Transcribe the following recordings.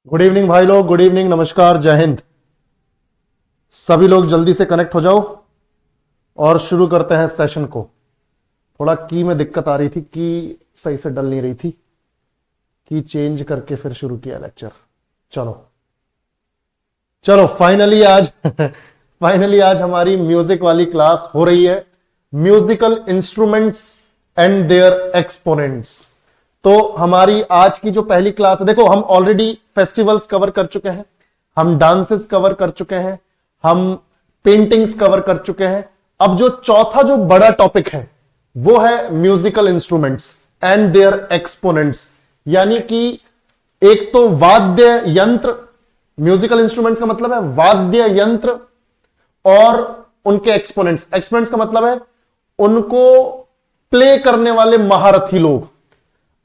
Good evening भाई लोग, good evening, नमस्कार, जय हिंद। सभी लोग जल्दी से कनेक्ट हो जाओ और शुरू करते हैं सेशन को। थोड़ा की में दिक्कत आ रही थी, की सही से डल नहीं रही थी, की चेंज करके फिर शुरू किया लेक्चर। चलो चलो फाइनली आज फाइनली आज हमारी म्यूजिक वाली क्लास हो रही है, musical instruments and their exponents. तो हमारी आज की जो पहली क्लास है, देखो हम ऑलरेडी फेस्टिवल्स कवर कर चुके हैं, हम डांसेस कवर कर चुके हैं, हम पेंटिंग्स कवर कर चुके हैं। अब जो चौथा जो बड़ा टॉपिक है वो है musical instruments and their exponents. यानी कि एक तो वाद्य यंत्र, म्यूजिकल इंस्ट्रूमेंट्स का मतलब है वाद्य यंत्र, और उनके एक्सपोनेंट्स। एक्सपोनेंट्स का मतलब है उनको प्ले करने वाले महारथी लोग।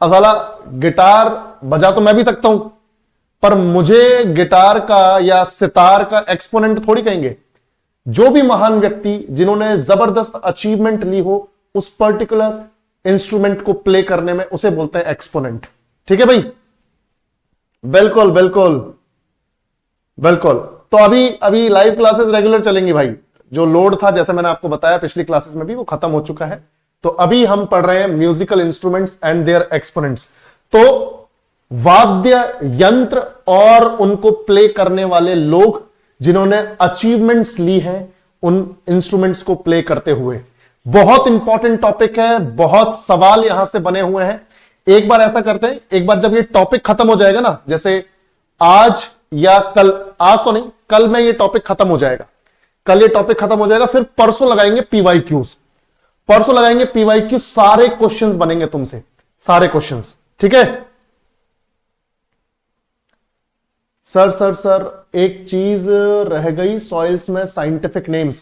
अगला गिटार बजा तो मैं भी सकता हूं, पर मुझे गिटार का या सितार का एक्सपोनेंट थोड़ी कहेंगे। जो भी महान व्यक्ति जिन्होंने जबरदस्त अचीवमेंट ली हो उस पर्टिकुलर इंस्ट्रूमेंट को प्ले करने में, उसे बोलते हैं एक्सपोनेंट। ठीक है भाई, बिल्कुल बिल्कुल बिल्कुल। तो अभी लाइव क्लासेस रेगुलर चलेंगी भाई। जो लोड था, जैसे मैंने आपको बताया पिछली क्लासेस में भी, वो खत्म हो चुका है। तो अभी हम पढ़ रहे हैं musical instruments and their exponents. तो वाद्य यंत्र और उनको प्ले करने वाले लोग जिन्होंने अचीवमेंट्स ली हैं उन इंस्ट्रूमेंट्स को प्ले करते हुए। बहुत इंपॉर्टेंट टॉपिक है, बहुत सवाल यहां से बने हुए हैं। एक बार ऐसा करते हैं, एक बार जब ये टॉपिक खत्म हो जाएगा ना, जैसे आज या कल, आज तो नहीं, कल में ये टॉपिक खत्म हो जाएगा, कल ये टॉपिक खत्म हो जाएगा, फिर परसों लगाएंगे पीवाईक्यूज। परसों लगाएंगे पीवाईक्यू, सारे क्वेश्चंस बनेंगे तुमसे, सारे क्वेश्चंस। ठीक है सर सर सर एक चीज रह गई सॉइल्स में, scientific names.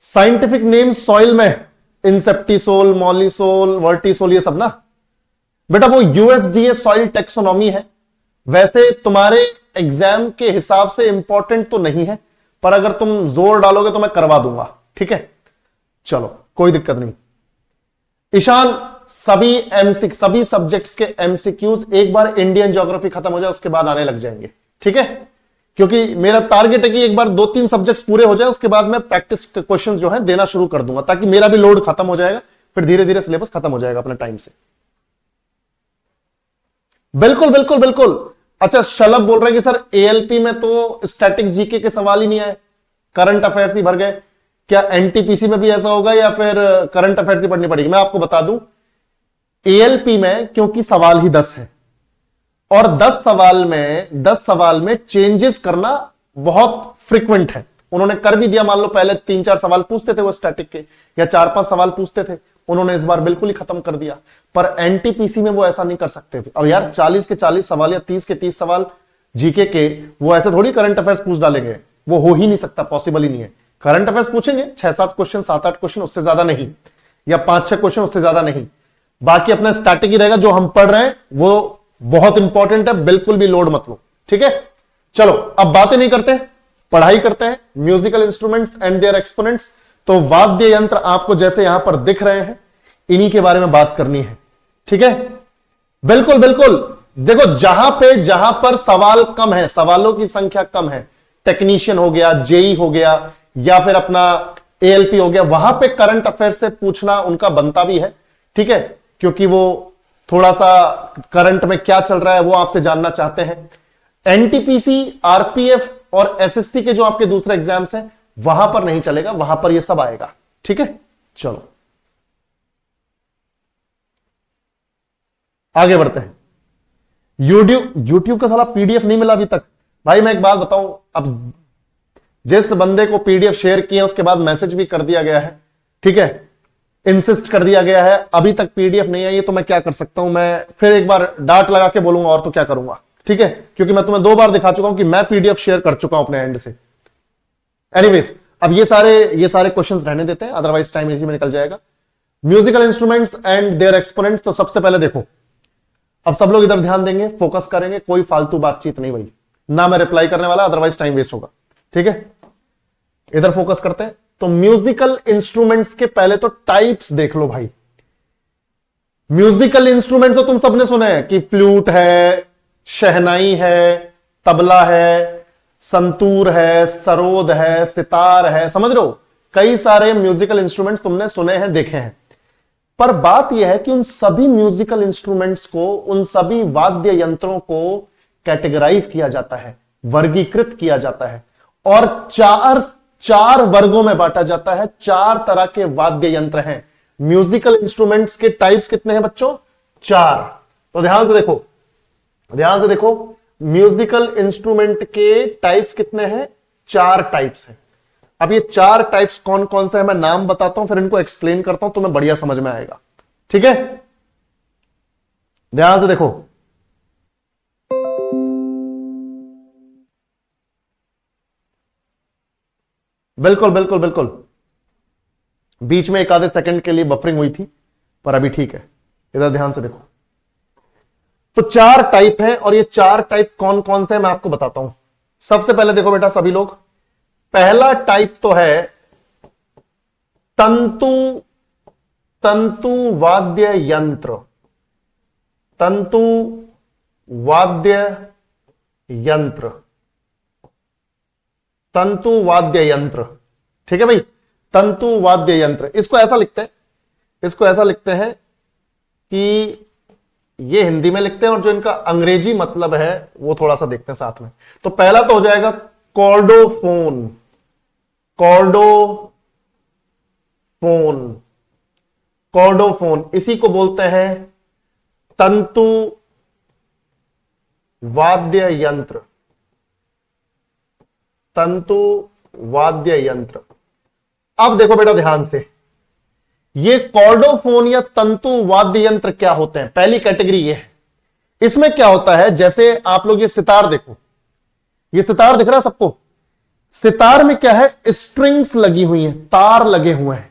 Scientific names soil में इंसेप्टिसोल, मॉलिसोल, वर्टिसोल, ये सब ना बेटा वो यूएसडीए सॉइल टेक्सोनॉमी है। वैसे तुम्हारे एग्जाम के हिसाब से इंपॉर्टेंट तो नहीं है, पर अगर तुम जोर डालोगे तो मैं करवा दूंगा। ठीक है, चलो कोई दिक्कत नहीं। ईशान सभी सब्जेक्ट्स के एमसीक्यूज एक बार इंडियन ज्योग्राफी खत्म हो जाए उसके बाद आने लग जाएंगे। ठीक है, क्योंकि मेरा टारगेट है कि एक बार 2-3 सब्जेक्ट्स पूरे हो जाए, उसके बाद मैं प्रैक्टिस क्वेश्चंस जो है देना शुरू कर दूंगा, ताकि मेरा भी लोड खत्म हो जाएगा, फिर धीरे धीरे सिलेबस खत्म हो जाएगा अपने टाइम से। बिल्कुल बिल्कुल बिल्कुल। अच्छा, शलभ बोल रहे हैं कि सर एएलपी में तो स्टैटिक जीके के सवाल ही नहीं आए, करंट अफेयर्स ही भर गए। क्या एनटीपीसी में भी ऐसा होगा या फिर करंट अफेयर्स ही पढ़नी पड़ेगी? मैं आपको बता दूं, एएलपी में क्योंकि सवाल ही 10 है और 10 सवाल में चेंजेस करना बहुत फ्रीक्वेंट है। उन्होंने कर भी दिया, मान लो पहले 3-4 सवाल पूछते थे वो स्टैटिक के, या 4-5 सवाल पूछते थे, उन्होंने इस बार बिल्कुल ही खत्म कर दिया। पर एनटीपीसी में वो ऐसा नहीं कर सकते। अब यार 40 के 40 सवाल या 30 के 30 सवाल जीके के, वो ऐसे थोड़ी करंट अफेयर्स पूछ डालेंगे, वो हो ही नहीं सकता, पॉसिबल ही नहीं है। करंट अफेयर्स पूछेंगे 6-7 क्वेश्चन, 7-8 क्वेश्चन, उससे ज्यादा नहीं, या 5-6 क्वेश्चन, उससे ज्यादा नहीं। बाकी अपना स्टैटिक ही रहेगा। जो हम पढ़ रहे हैं वो बहुत इंपॉर्टेंट है, बिल्कुल भी लोड मत लो। ठीक है, चलो अब बातें नहीं करते, पढ़ाई करते हैं। Musical instruments and their exponents. तो वाद्य यंत्र आपको जैसे यहां पर दिख रहे हैं, इन्हीं के बारे में बात करनी है। ठीक है, बिल्कुल बिल्कुल। देखो जहां पर सवाल कम है, सवालों की संख्या कम है, टेक्नीशियन हो गया, जेई हो गया, या फिर अपना एएलपी हो गया, वहां पे करंट अफेयर से पूछना उनका बनता भी है। ठीक है, क्योंकि वो थोड़ा सा करंट में क्या चल रहा है वो आपसे जानना चाहते हैं। एनटीपीसी, आरपीएफ और एसएससी के जो आपके दूसरे एग्जाम्स हैं, वहां पर नहीं चलेगा, वहां पर ये सब आएगा। ठीक है, चलो आगे बढ़ते हैं। यूट्यूब का साला पीडीएफ नहीं मिला अभी तक। भाई मैं एक बात बताऊं, अब जिस बंदे को पीडीएफ शेयर किया उसके बाद मैसेज भी कर दिया गया है, ठीक है, इंसिस्ट कर दिया गया है, अभी तक पीडीएफ नहीं आई है, तो मैं क्या कर सकता हूं? मैं फिर एक बार डांट लगा के बोलूंगा, और तो क्या करूंगा? ठीक है, क्योंकि मैं तुम्हें 2 बार दिखा चुका हूं कि मैं पीडीएफ शेयर कर चुका हूं अपने एंड से। एनीवेज, अब ये सारे क्वेश्चंस रहने देते हैं, अदरवाइज टाइम इसी में निकल जाएगा। Musical instruments and their exponents. तो सबसे पहले देखो, अब सब लोग इधर ध्यान देंगे, फोकस करेंगे, कोई फालतू बातचीत नहीं भाई, ना मैं रिप्लाई करने वाला, अदरवाइज टाइम वेस्ट होगा। ठीक है, इधर फोकस करते हैं। तो म्यूजिकल इंस्ट्रूमेंट्स के पहले तो टाइप्स देख लो भाई। म्यूजिकल इंस्ट्रूमेंट तो तुम सबने सुने हैं कि फ्लूट है, शहनाई है, तबला है, संतूर है, सरोद है, सितार है, समझ रहे हो, कई सारे म्यूजिकल इंस्ट्रूमेंट्स तुमने सुने हैं, देखे हैं। पर बात यह है कि उन सभी म्यूजिकल इंस्ट्रूमेंट्स को, उन सभी वाद्य यंत्रों को कैटेगराइज किया जाता है, वर्गीकृत किया जाता है और चार वर्गों में बांटा जाता है। 4 तरह के वाद्य यंत्र हैं। म्यूजिकल इंस्ट्रूमेंट्स के टाइप्स कितने हैं बच्चों? 4। तो ध्यान से देखो, ध्यान से देखो, म्यूजिकल इंस्ट्रूमेंट के टाइप्स कितने हैं? 4 टाइप्स हैं। अब ये 4 टाइप्स कौन कौन से हैं मैं नाम बताता हूं, फिर इनको एक्सप्लेन करता हूं, तुम्हें बढ़िया समझ में आएगा। ठीक है, ध्यान से देखो। बिल्कुल बिल्कुल बिल्कुल, बीच में एक आधे सेकंड के लिए बफरिंग हुई थी, पर अभी ठीक है। इधर ध्यान से देखो, तो 4 टाइप हैं और ये 4 टाइप कौन कौन से हैं मैं आपको बताता हूं। सबसे पहले देखो बेटा सभी लोग, पहला टाइप तो है तंतु वाद्य यंत्र। तंतु वाद्य यंत्र, तंतु वाद्य यंत्र। ठीक है भाई, तंतु वाद्य यंत्र। इसको ऐसा लिखते हैं कि ये हिंदी में लिखते हैं और जो इनका अंग्रेजी मतलब है वो थोड़ा सा देखते हैं साथ में। तो पहला तो हो जाएगा कॉर्डोफोन। कॉर्डोफोन इसी को बोलते हैं तंतु वाद्य यंत्र। तंतु वाद्य यंत्र। अब देखो बेटा ध्यान से, ये कॉर्डोफोन या तंतु वाद्य यंत्र क्या होते हैं? पहली कैटेगरी ये है। इसमें क्या होता है, जैसे आप लोग ये सितार देखो, ये सितार दिख रहा है सबको? सितार में क्या है? स्ट्रिंग्स लगी हुई हैं, तार लगे हुए हैं,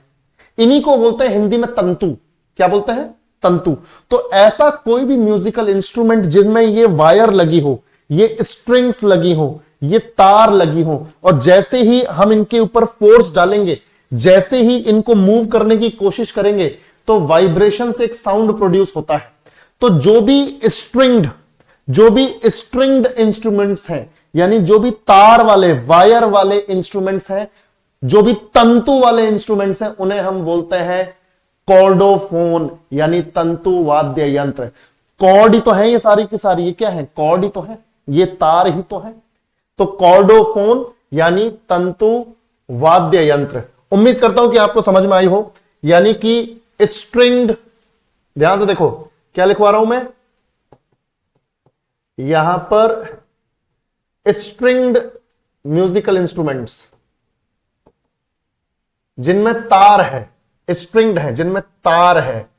इन्हीं को बोलते हैं हिंदी में तंतु। क्या बोलते हैं? तंतु। तो ऐसा कोई भी म्यूजिकल इंस्ट्रूमेंट जिनमें ये वायर लगी हो, ये स्ट्रिंग्स लगी हो, ये तार लगी हो, और जैसे ही हम इनके ऊपर फोर्स डालेंगे, जैसे ही इनको मूव करने की कोशिश करेंगे, तो वाइब्रेशन से एक साउंड प्रोड्यूस होता है। तो जो भी स्ट्रिंग्ड इंस्ट्रूमेंट्स हैं, यानी जो भी तार वाले, वायर वाले इंस्ट्रूमेंट्स हैं, जो भी तंतु वाले इंस्ट्रूमेंट्स हैं, उन्हें हम बोलते हैं कॉर्डोफोन, यानी तंतु वाद्य यंत्र। कॉर्ड ही तो है ये सारी की सारी, ये क्या है? कॉर्ड ही तो है, ये तार ही तो है। तो कॉर्डोफोन यानी तंतु वाद्य यंत्र। उम्मीद करता हूं कि आपको समझ में आई हो, यानी कि स्ट्रिंग्ड। ध्यान से देखो क्या लिखवा रहा हूं मैं यहां पर, स्ट्रिंग्ड म्यूजिकल इंस्ट्रूमेंट्स जिनमें तार है, स्ट्रिंग्ड है, जिनमें तार है,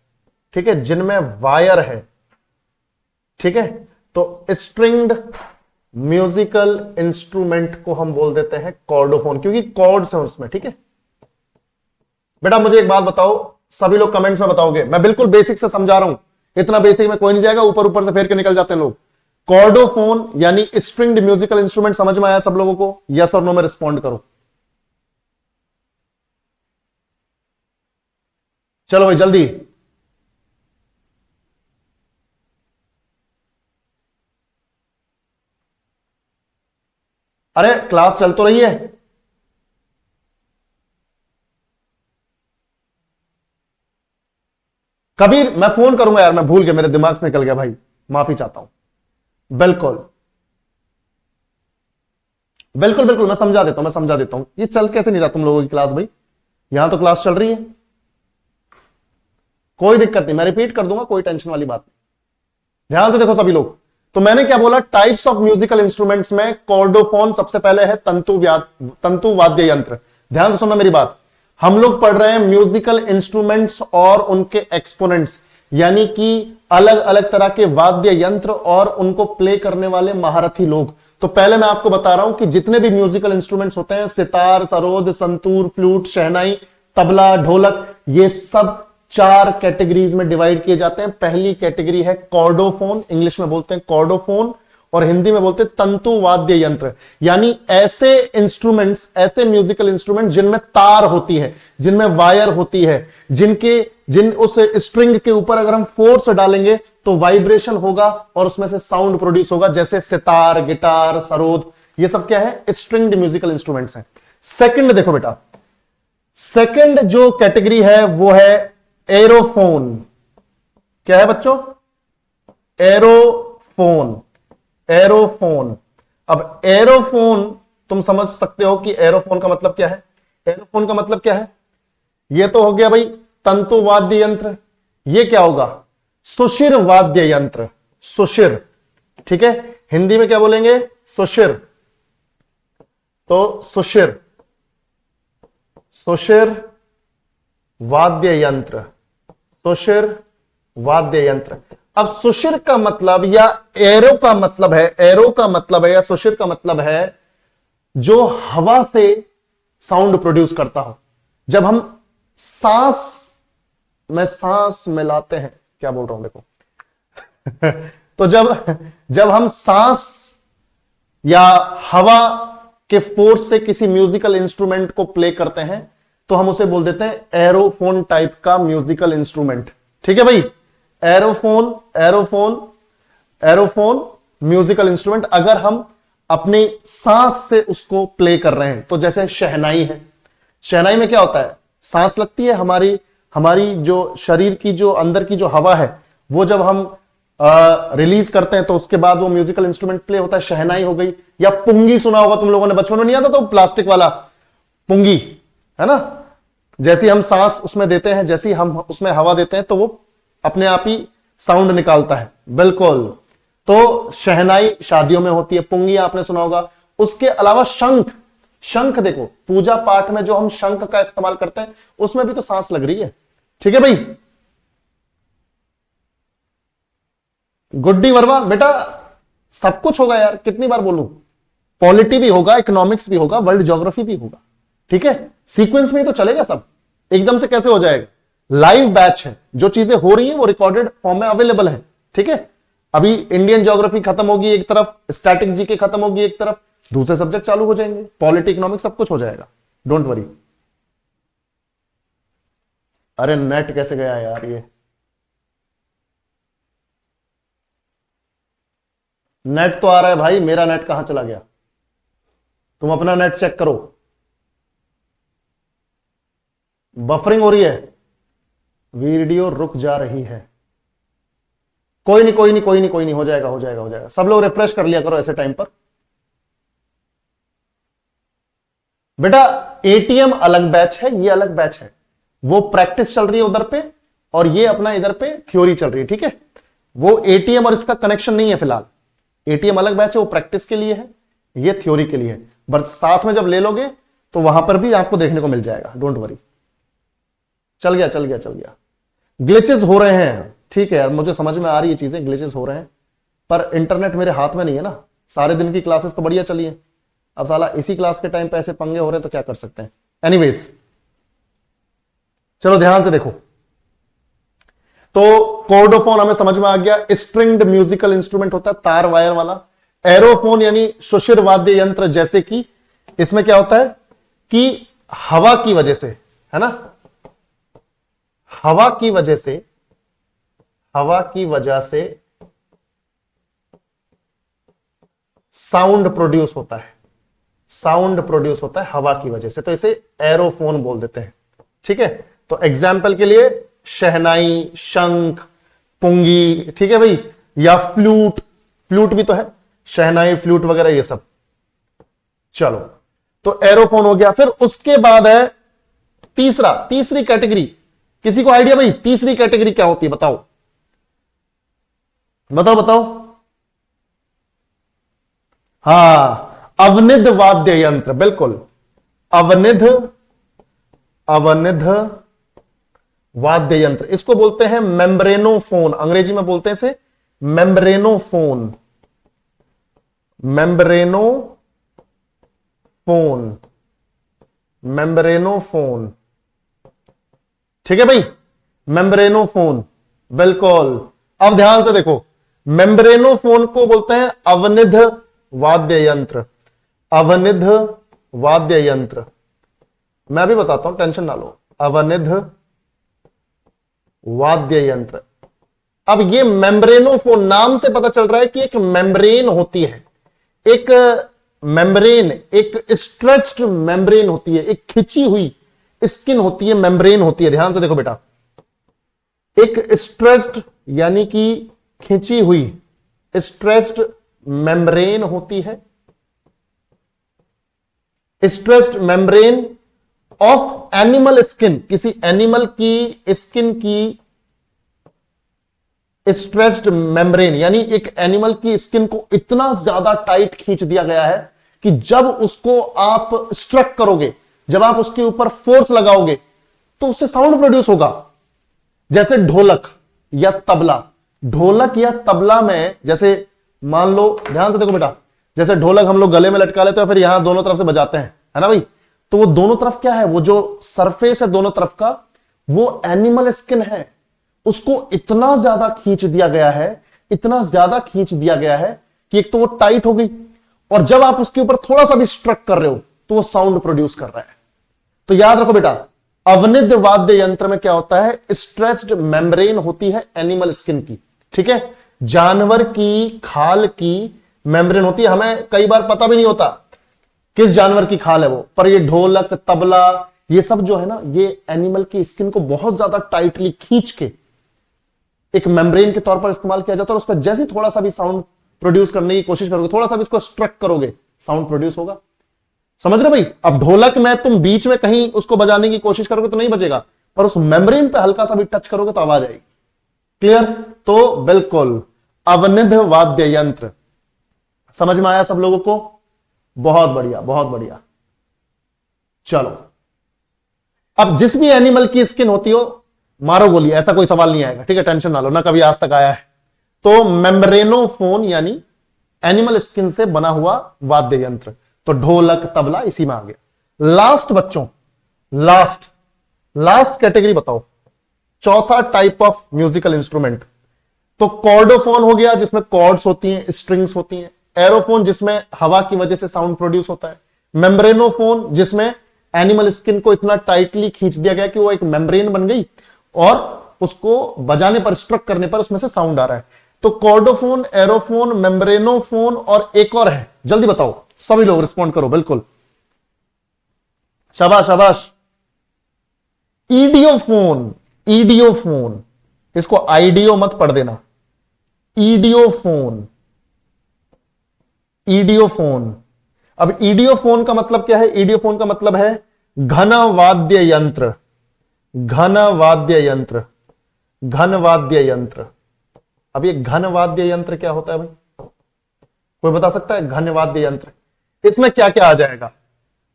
ठीक है, जिनमें वायर है। ठीक है, तो स्ट्रिंग्ड म्यूजिकल इंस्ट्रूमेंट को हम बोल देते हैं कॉर्डोफोन, क्योंकि कॉर्ड्स हैं उसमें। ठीक है बेटा, मुझे एक बात बताओ, सभी लोग कमेंट्स में बताओगे, मैं बिल्कुल बेसिक से समझा रहा हूं, इतना बेसिक में कोई नहीं जाएगा, ऊपर ऊपर से फेर के निकल जाते हैं लोग। कॉर्डोफोन यानी स्ट्रिंग्ड म्यूजिकल इंस्ट्रूमेंट समझ में आया सब लोगों को? यस और नो में रिस्पॉन्ड करो। चलो भाई जल्दी। अरे क्लास चल तो रही है। कबीर मैं फोन करूंगा यार, मैं भूल गया, मेरे दिमाग से निकल गया भाई, माफी चाहता हूं। बिल्कुल बिल्कुल बिल्कुल, मैं समझा देता हूं। ये चल कैसे नहीं रहा तुम लोगों की क्लास भाई? यहां तो क्लास चल रही है, कोई दिक्कत नहीं, मैं रिपीट कर दूंगा, कोई टेंशन वाली बात नहीं। ध्यान से देखो सभी लोग, तो मैंने क्या बोला, टाइप्स ऑफ म्यूजिकल इंस्ट्रूमेंट्स में कॉर्डोफोन सबसे पहले है, तंतु वाद्य यंत्र। ध्यान से सुनना मेरी बात, हम लोग पढ़ रहे हैं म्यूजिकल इंस्ट्रूमेंट्स और उनके एक्सपोनेंट्स, यानी कि अलग अलग तरह के वाद्य यंत्र और उनको प्ले करने वाले महारथी लोग। तो पहले मैं आपको बता रहा हूं कि जितने भी म्यूजिकल इंस्ट्रूमेंट्स होते हैं, सितार, सरोद, संतूर, फ्लूट, शहनाई, तबला, ढोलक, ये सब 4 कैटेगरीज में डिवाइड किए जाते हैं। पहली कैटेगरी है कॉर्डोफोन, इंग्लिश में बोलते हैं कॉर्डोफोन, और हिंदी में बोलते तंतु वाद्य यंत्र, यानी ऐसे इंस्ट्रूमेंट्स, ऐसे म्यूजिकल इंस्ट्रूमेंट जिनमें तार होती है, जिनमें वायर होती है, जिन उस स्ट्रिंग के ऊपर अगर हम फोर्स डालेंगे तो वाइब्रेशन होगा और उसमें से साउंड प्रोड्यूस होगा, जैसे सितार, गिटार, सरोद, ये सब क्या है? स्ट्रिंग्ड म्यूजिकल इंस्ट्रूमेंट्स हैं। सेकंड देखो बेटा, सेकंड जो कैटेगरी है वो है एरोफोन। क्या है बच्चों? एरोफोन। एरोफोन। अब एरोफोन तुम समझ सकते हो कि एरोफोन का मतलब क्या है। एरोफोन का मतलब क्या है? यह तो हो गया भाई तंतु वाद्य यंत्र। यह क्या होगा? सुशिर वाद्य यंत्र। सुशिर, ठीक है। हिंदी में क्या बोलेंगे? सुशिर। तो सुशिर, सुशिर वाद्य यंत्र, सुशिर वाद्य यंत्र। अब सुशिर का मतलब या एरो का मतलब है, एरो का मतलब है या सुशिर का मतलब है जो हवा से साउंड प्रोड्यूस करता हो। जब हम सांस मिलाते हैं, क्या बोल रहा हूं देखो तो जब हम सांस या हवा के फोर्स से किसी म्यूजिकल इंस्ट्रूमेंट को प्ले करते हैं तो हम उसे बोल देते हैं एरोफोन टाइप का म्यूजिकल इंस्ट्रूमेंट। ठीक है भाई, एरोफोन, एरोफोन, एरोफोन म्यूजिकल इंस्ट्रूमेंट अगर हम अपनी सांस से उसको प्ले कर रहे हैं। तो जैसे शहनाई है, शहनाई में क्या होता है? सांस लगती है, हमारी जो शरीर की जो अंदर की जो हवा है वो जब हम रिलीज करते हैं तो उसके बाद वो म्यूजिकल इंस्ट्रूमेंट प्ले होता है। शहनाई हो गई। या पुंगी सुना होगा तुम लोगों ने, बचपन में नहीं आता तो प्लास्टिक वाला पुंगी, है ना? जैसे हम सांस उसमें देते हैं, जैसे हम उसमें हवा देते हैं तो वो अपने आप ही साउंड निकालता है। बिल्कुल। तो शहनाई शादियों में होती है, पुंगी आपने सुना होगा। उसके अलावा शंख, शंख देखो पूजा पाठ में जो हम शंख का इस्तेमाल करते हैं उसमें भी तो सांस लग रही है। ठीक है भाई। गुड्डी वर्मा बेटा सब कुछ होगा यार, कितनी बार बोलूं? पॉलिटी भी होगा, इकोनॉमिक्स भी होगा, वर्ल्ड ज्योग्राफी भी होगा। ठीक है, सीक्वेंस में ही तो चलेगा सब, एकदम से कैसे हो जाएगा? लाइव बैच है, जो चीजें हो रही हैं वो रिकॉर्डेड फॉर्म में अवेलेबल है। ठीक है, अभी इंडियन ज्योग्राफी खत्म होगी एक तरफ, स्टैटिक जीके खत्म होगी एक तरफ, दूसरे सब्जेक्ट चालू हो जाएंगे, पॉलिटी, इकोनॉमिक्स सब कुछ हो जाएगा, डोंट वरी। अरे नेट कैसे गया यार? ये नेट तो आ रहा है भाई, मेरा नेट कहां चला गया? तुम अपना नेट चेक करो, बफरिंग हो रही है, वीडियो रुक जा रही है। कोई नहीं, कोई नहीं, कोई नहीं, कोई नहीं, हो जाएगा, हो जाएगा, हो जाएगा। सब लोग रिफ्रेश कर लिया करो ऐसे टाइम पर। बेटा एटीएम अलग बैच है, ये अलग बैच है, वो प्रैक्टिस चल रही है उधर पे और ये अपना इधर पे थ्योरी चल रही है। ठीक है, वो एटीएम और इसका कनेक्शन नहीं है फिलहाल। एटीएम अलग बैच है, वो प्रैक्टिस के लिए है, ये थ्योरी के लिए है। बट साथ में जब ले लोगे तो वहां पर भी आपको देखने को मिल जाएगा, डोंट वरी। चल गया, चल गया, चल गया। ग्लिचेस हो रहे हैं, ठीक है यार, मुझे समझ में आ रही है चीजें, ग्लिचेस हो रहे हैं, पर इंटरनेट मेरे हाथ में नहीं है ना। सारे दिन की क्लासेस तो बढ़िया चली है, अब साला इसी क्लास के टाइम पे ऐसे पंगे हो रहे हैं तो क्या कर सकते हैं। एनीवेज चलो ध्यान से देखो। तो कॉर्डोफोन हमें समझ में आ गया, स्ट्रिंग्ड म्यूजिकल इंस्ट्रूमेंट होता है, तार वायर वाला। एरोफोन यानी सुशिर वाद्य यंत्र, जैसे कि इसमें क्या होता है कि हवा की वजह से, है ना, हवा की वजह से साउंड प्रोड्यूस होता है, साउंड प्रोड्यूस होता है हवा की वजह से, तो इसे एरोफोन बोल देते हैं। ठीक है, तो एग्जाम्पल के लिए शहनाई, शंख, पुंगी, ठीक है भाई, या फ्लूट, फ्लूट भी तो है, शहनाई, फ्लूट वगैरह ये सब। चलो, तो एरोफोन हो गया। फिर उसके बाद है तीसरी कैटेगरी। किसी को आइडिया भाई तीसरी कैटेगरी क्या होती है? बताओ बताओ बताओ। हां, अवनिध वाद्य यंत्र, बिल्कुल, अवनिध, अवनिध वाद्य यंत्र, इसको बोलते हैं मेम्ब्रेनोफोन, अंग्रेजी में बोलते हैं इसे मेम्ब्रेनोफोन, मेम्ब्रेनोफोन, मेम्ब्रेनोफोन। ठीक है भाई, मेम्ब्रेनोफोन, बिल्कुल। अब ध्यान से देखो, मेम्ब्रेनोफोन को बोलते हैं अवनिध वाद्य यंत्र। अवनिध वाद्य यंत्र, मैं भी बताता हूं, टेंशन ना लो। अवनिध वाद्य यंत्र। अब ये मेम्ब्रेनोफोन नाम से पता चल रहा है कि एक मेम्ब्रेन होती है, एक मेम्ब्रेन, एक स्ट्रेच्ड मेम्ब्रेन होती है, एक खिंची हुई स्किन होती है, मेम्ब्रेन होती है। ध्यान से देखो बेटा, एक स्ट्रेच्ड यानी कि खिंची हुई स्ट्रेच्ड मेम्ब्रेन होती है, stretched membrane of animal skin, किसी एनिमल की स्किन की स्ट्रेच्ड मेम्ब्रेन, यानी एक एनिमल की स्किन को इतना ज्यादा टाइट खींच दिया गया है कि जब उसको आप स्ट्रक करोगे, जब आप उसके ऊपर फोर्स लगाओगे तो उससे साउंड प्रोड्यूस होगा। जैसे ढोलक या तबला, ढोलक या तबला में जैसे मान लो, ध्यान से देखो बेटा, जैसे ढोलक हम लोग गले में लटका लेते हैं फिर यहां दोनों तरफ से बजाते हैं, है ना भाई। तो वो दोनों तरफ क्या है, वो जो सरफेस है दोनों तरफ का, वो एनिमल स्किन है। उसको इतना ज्यादा खींच दिया गया है, इतना ज्यादा खींच दिया गया है कि एक तो वो टाइट हो गई, और जब आप उसके ऊपर थोड़ा सा भी स्ट्रक कर रहे हो तो वो साउंड प्रोड्यूस कर रहा है। तो याद रखो बेटा, अवनिध वाद्य यंत्र में क्या होता है, स्ट्रेच्ड मेम्ब्रेन होती है एनिमल स्किन की, ठीक है। जानवर की खाल की मेम्ब्रेन होती है, हमें कई बार पता भी नहीं होता किस जानवर की खाल है वो, पर ये ढोलक तबला ये सब जो है ना, ये एनिमल की स्किन को बहुत ज्यादा टाइटली खींच के एक मेम्ब्रेन के तौर पर इस्तेमाल किया जाता है। और उस पर जैसे थोड़ा सा भी साउंड प्रोड्यूस करने की कोशिश करोगे, थोड़ा सा भी इसको स्ट्रक करोगे, साउंड प्रोड्यूस होगा। समझ रहे भाई। अब ढोलक में तुम बीच में कहीं उसको बजाने की कोशिश करोगे तो नहीं बजेगा, पर उस मेम्ब्रेन पे हल्का सा भी टच करोगे तो आवाज आएगी। क्लियर। तो बिल्कुल अवनिध वाद्य यंत्र, समझ में आया सब लोगों को? बहुत बढ़िया, बहुत बढ़िया। चलो, अब जिस भी एनिमल की स्किन होती हो, मारो गोली, ऐसा कोई सवाल नहीं आएगा, ठीक है, टेंशन ना लो, ना कभी आज तक आया है। तो मेम्ब्रेनोफोन यानी एनिमल स्किन से बना हुआ वाद्य यंत्र, तो ढोलक तबला इसी में आ गया। लास्ट बच्चों, लास्ट कैटेगरी बताओ, चौथा टाइप ऑफ म्यूजिकल इंस्ट्रूमेंट। तो कॉर्डोफोन हो गया जिसमें कॉर्ड्स होती हैं, स्ट्रिंग्स होती हैं। एरोफोन जिसमें हवा की वजह से साउंड प्रोड्यूस होता है। मेम्ब्रेनोफोन जिसमें एनिमल स्किन को इतना टाइटली खींच दिया गया कि वो एक मेम्ब्रेन बन गई और उसको बजाने पर, स्ट्रक करने पर उसमें से साउंड आ रहा है। तो कॉर्डोफोन, एरोफोन, मेम्ब्रेनोफोन और एक और है, जल्दी बताओ, सभी लोग रिस्पॉन्ड करो, बिल्कुल, शाबाश शाबाश। ईडियोफोन, ईडियोफोन, इसको आइडियो मत पढ़ देना, ईडियोफोन, ईडियोफोन। अब ईडियोफोन का मतलब क्या है? ईडियोफोन का मतलब है घन वाद्य यंत्र, घन वाद्य यंत्र, घन वाद्य यंत्र। अब ये घन वाद्य यंत्र क्या होता है भाई, कोई बता सकता है? घन वाद्य यंत्र, इसमें क्या क्या आ जाएगा?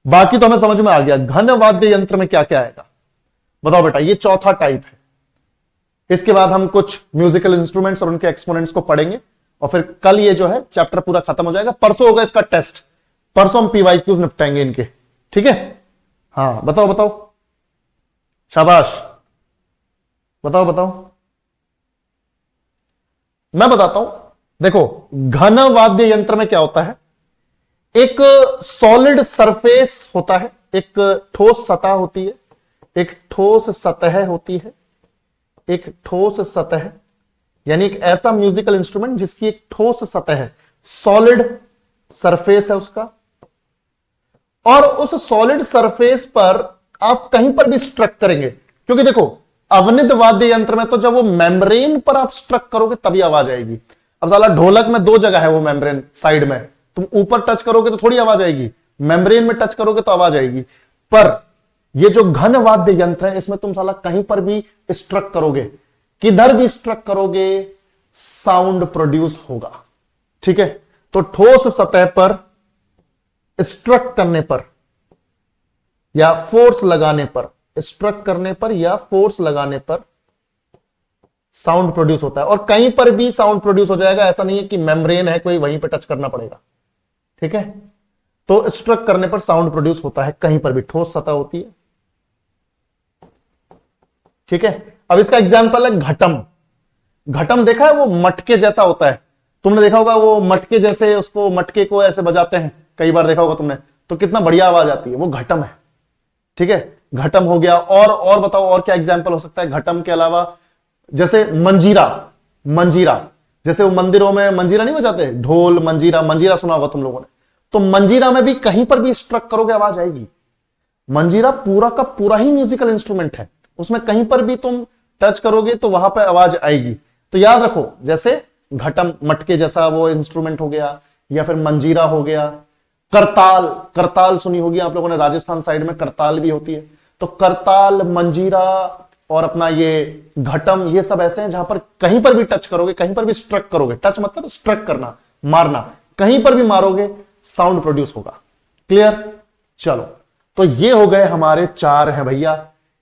बाकी तो हमें समझ में आ गया, घन वाद्य यंत्र में क्या क्या आएगा बताओ बेटा। ये चौथा टाइप है। इसके बाद हम कुछ म्यूजिकल इंस्ट्रूमेंट्स और उनके एक्सपोनेंट्स को पढ़ेंगे और फिर कल ये जो है चैप्टर पूरा खत्म हो जाएगा। परसों होगा इसका टेस्ट, परसों हम पीवाईक्यूज निपटाएंगे इनके, ठीक है। हाँ बताओ बताओ, शाबाश, बताओ बताओ। मैं बताता हूं, देखो घन वाद्य यंत्र में क्या होता है, एक सॉलिड सरफेस होता है, एक ठोस सतह होती है, एक ठोस सतह होती है, एक ठोस सतह, यानी एक ऐसा म्यूजिकल इंस्ट्रूमेंट जिसकी एक ठोस सतह है, सॉलिड सरफेस है उसका, और उस सॉलिड सरफेस पर आप कहीं पर भी स्ट्रक करेंगे, क्योंकि देखो अवनिध वाद्य यंत्र में तो जब वो मेम्ब्रेन पर आप स्ट्रक करोगे तभी आवाज आएगी। अब साला ढोलक में दो जगह है वो मेम्ब्रेन साइड में, तुम ऊपर टच करोगे तो थोड़ी आवाज आएगी, मेम्ब्रेन में टच करोगे तो आवाज आएगी। पर ये जो घन वाद्य यंत्र है इसमें तुम साला कहीं पर भी स्ट्रक करोगे, किधर भी स्ट्रक करोगे, साउंड प्रोड्यूस होगा, ठीक है। तो ठोस सतह पर स्ट्रक करने पर या फोर्स लगाने पर, स्ट्रक करने पर या फोर्स लगाने पर साउंड प्रोड्यूस होता है, और कहीं पर भी साउंड प्रोड्यूस हो जाएगा। ऐसा नहीं है कि मेम्ब्रेन है कोई वहीं पे टच करना पड़ेगा, ठीक है। तो स्ट्रक करने पर साउंड प्रोड्यूस होता है, कहीं पर भी ठोस सतह होती है, ठीक है। अब इसका एग्जांपल है घटम। घटम देखा है, वो मटके जैसा होता है, तुमने देखा होगा वो मटके जैसे, उसको मटके को ऐसे बजाते हैं, कई बार देखा होगा तुमने, तो कितना बढ़िया आवाज आती है, वो घटम है। ठीक है, घटम हो गया। और बताओ और क्या एग्जाम्पल हो सकता है घटम के अलावा? जैसे मंजीरा, मंजीरा जैसे वो मंदिरों में मंजीरा नहीं बजाते, ढोल मंजीरा, मंजीरा सुना होगा तुम लोगों ने। तो मंजीरा में भी कहीं पर भी स्ट्रक करोगे आवाज आएगी। मंजीरा पूरा का पूरा ही म्यूजिकल इंस्ट्रूमेंट है, उसमें कहीं पर भी तुम टच करोगे तो वहां पर आवाज आएगी। तो याद रखो, जैसे घटम मटके जैसा वो इंस्ट्रूमेंट हो गया, या फिर मंजीरा हो गया। करताल, करताल सुनी होगी आप लोगों ने, राजस्थान साइड में करताल भी होती है। तो करताल, मंजीरा और अपना ये घटम, ये सब ऐसे हैं जहां पर कहीं पर भी टच करोगे, कहीं पर भी स्ट्रक करोगे, टच मतलब स्ट्रक करना, मारना, कहीं पर भी मारोगे साउंड प्रोड्यूस होगा। क्लियर? चलो, तो ये हो गए हमारे 4 हैं भैया।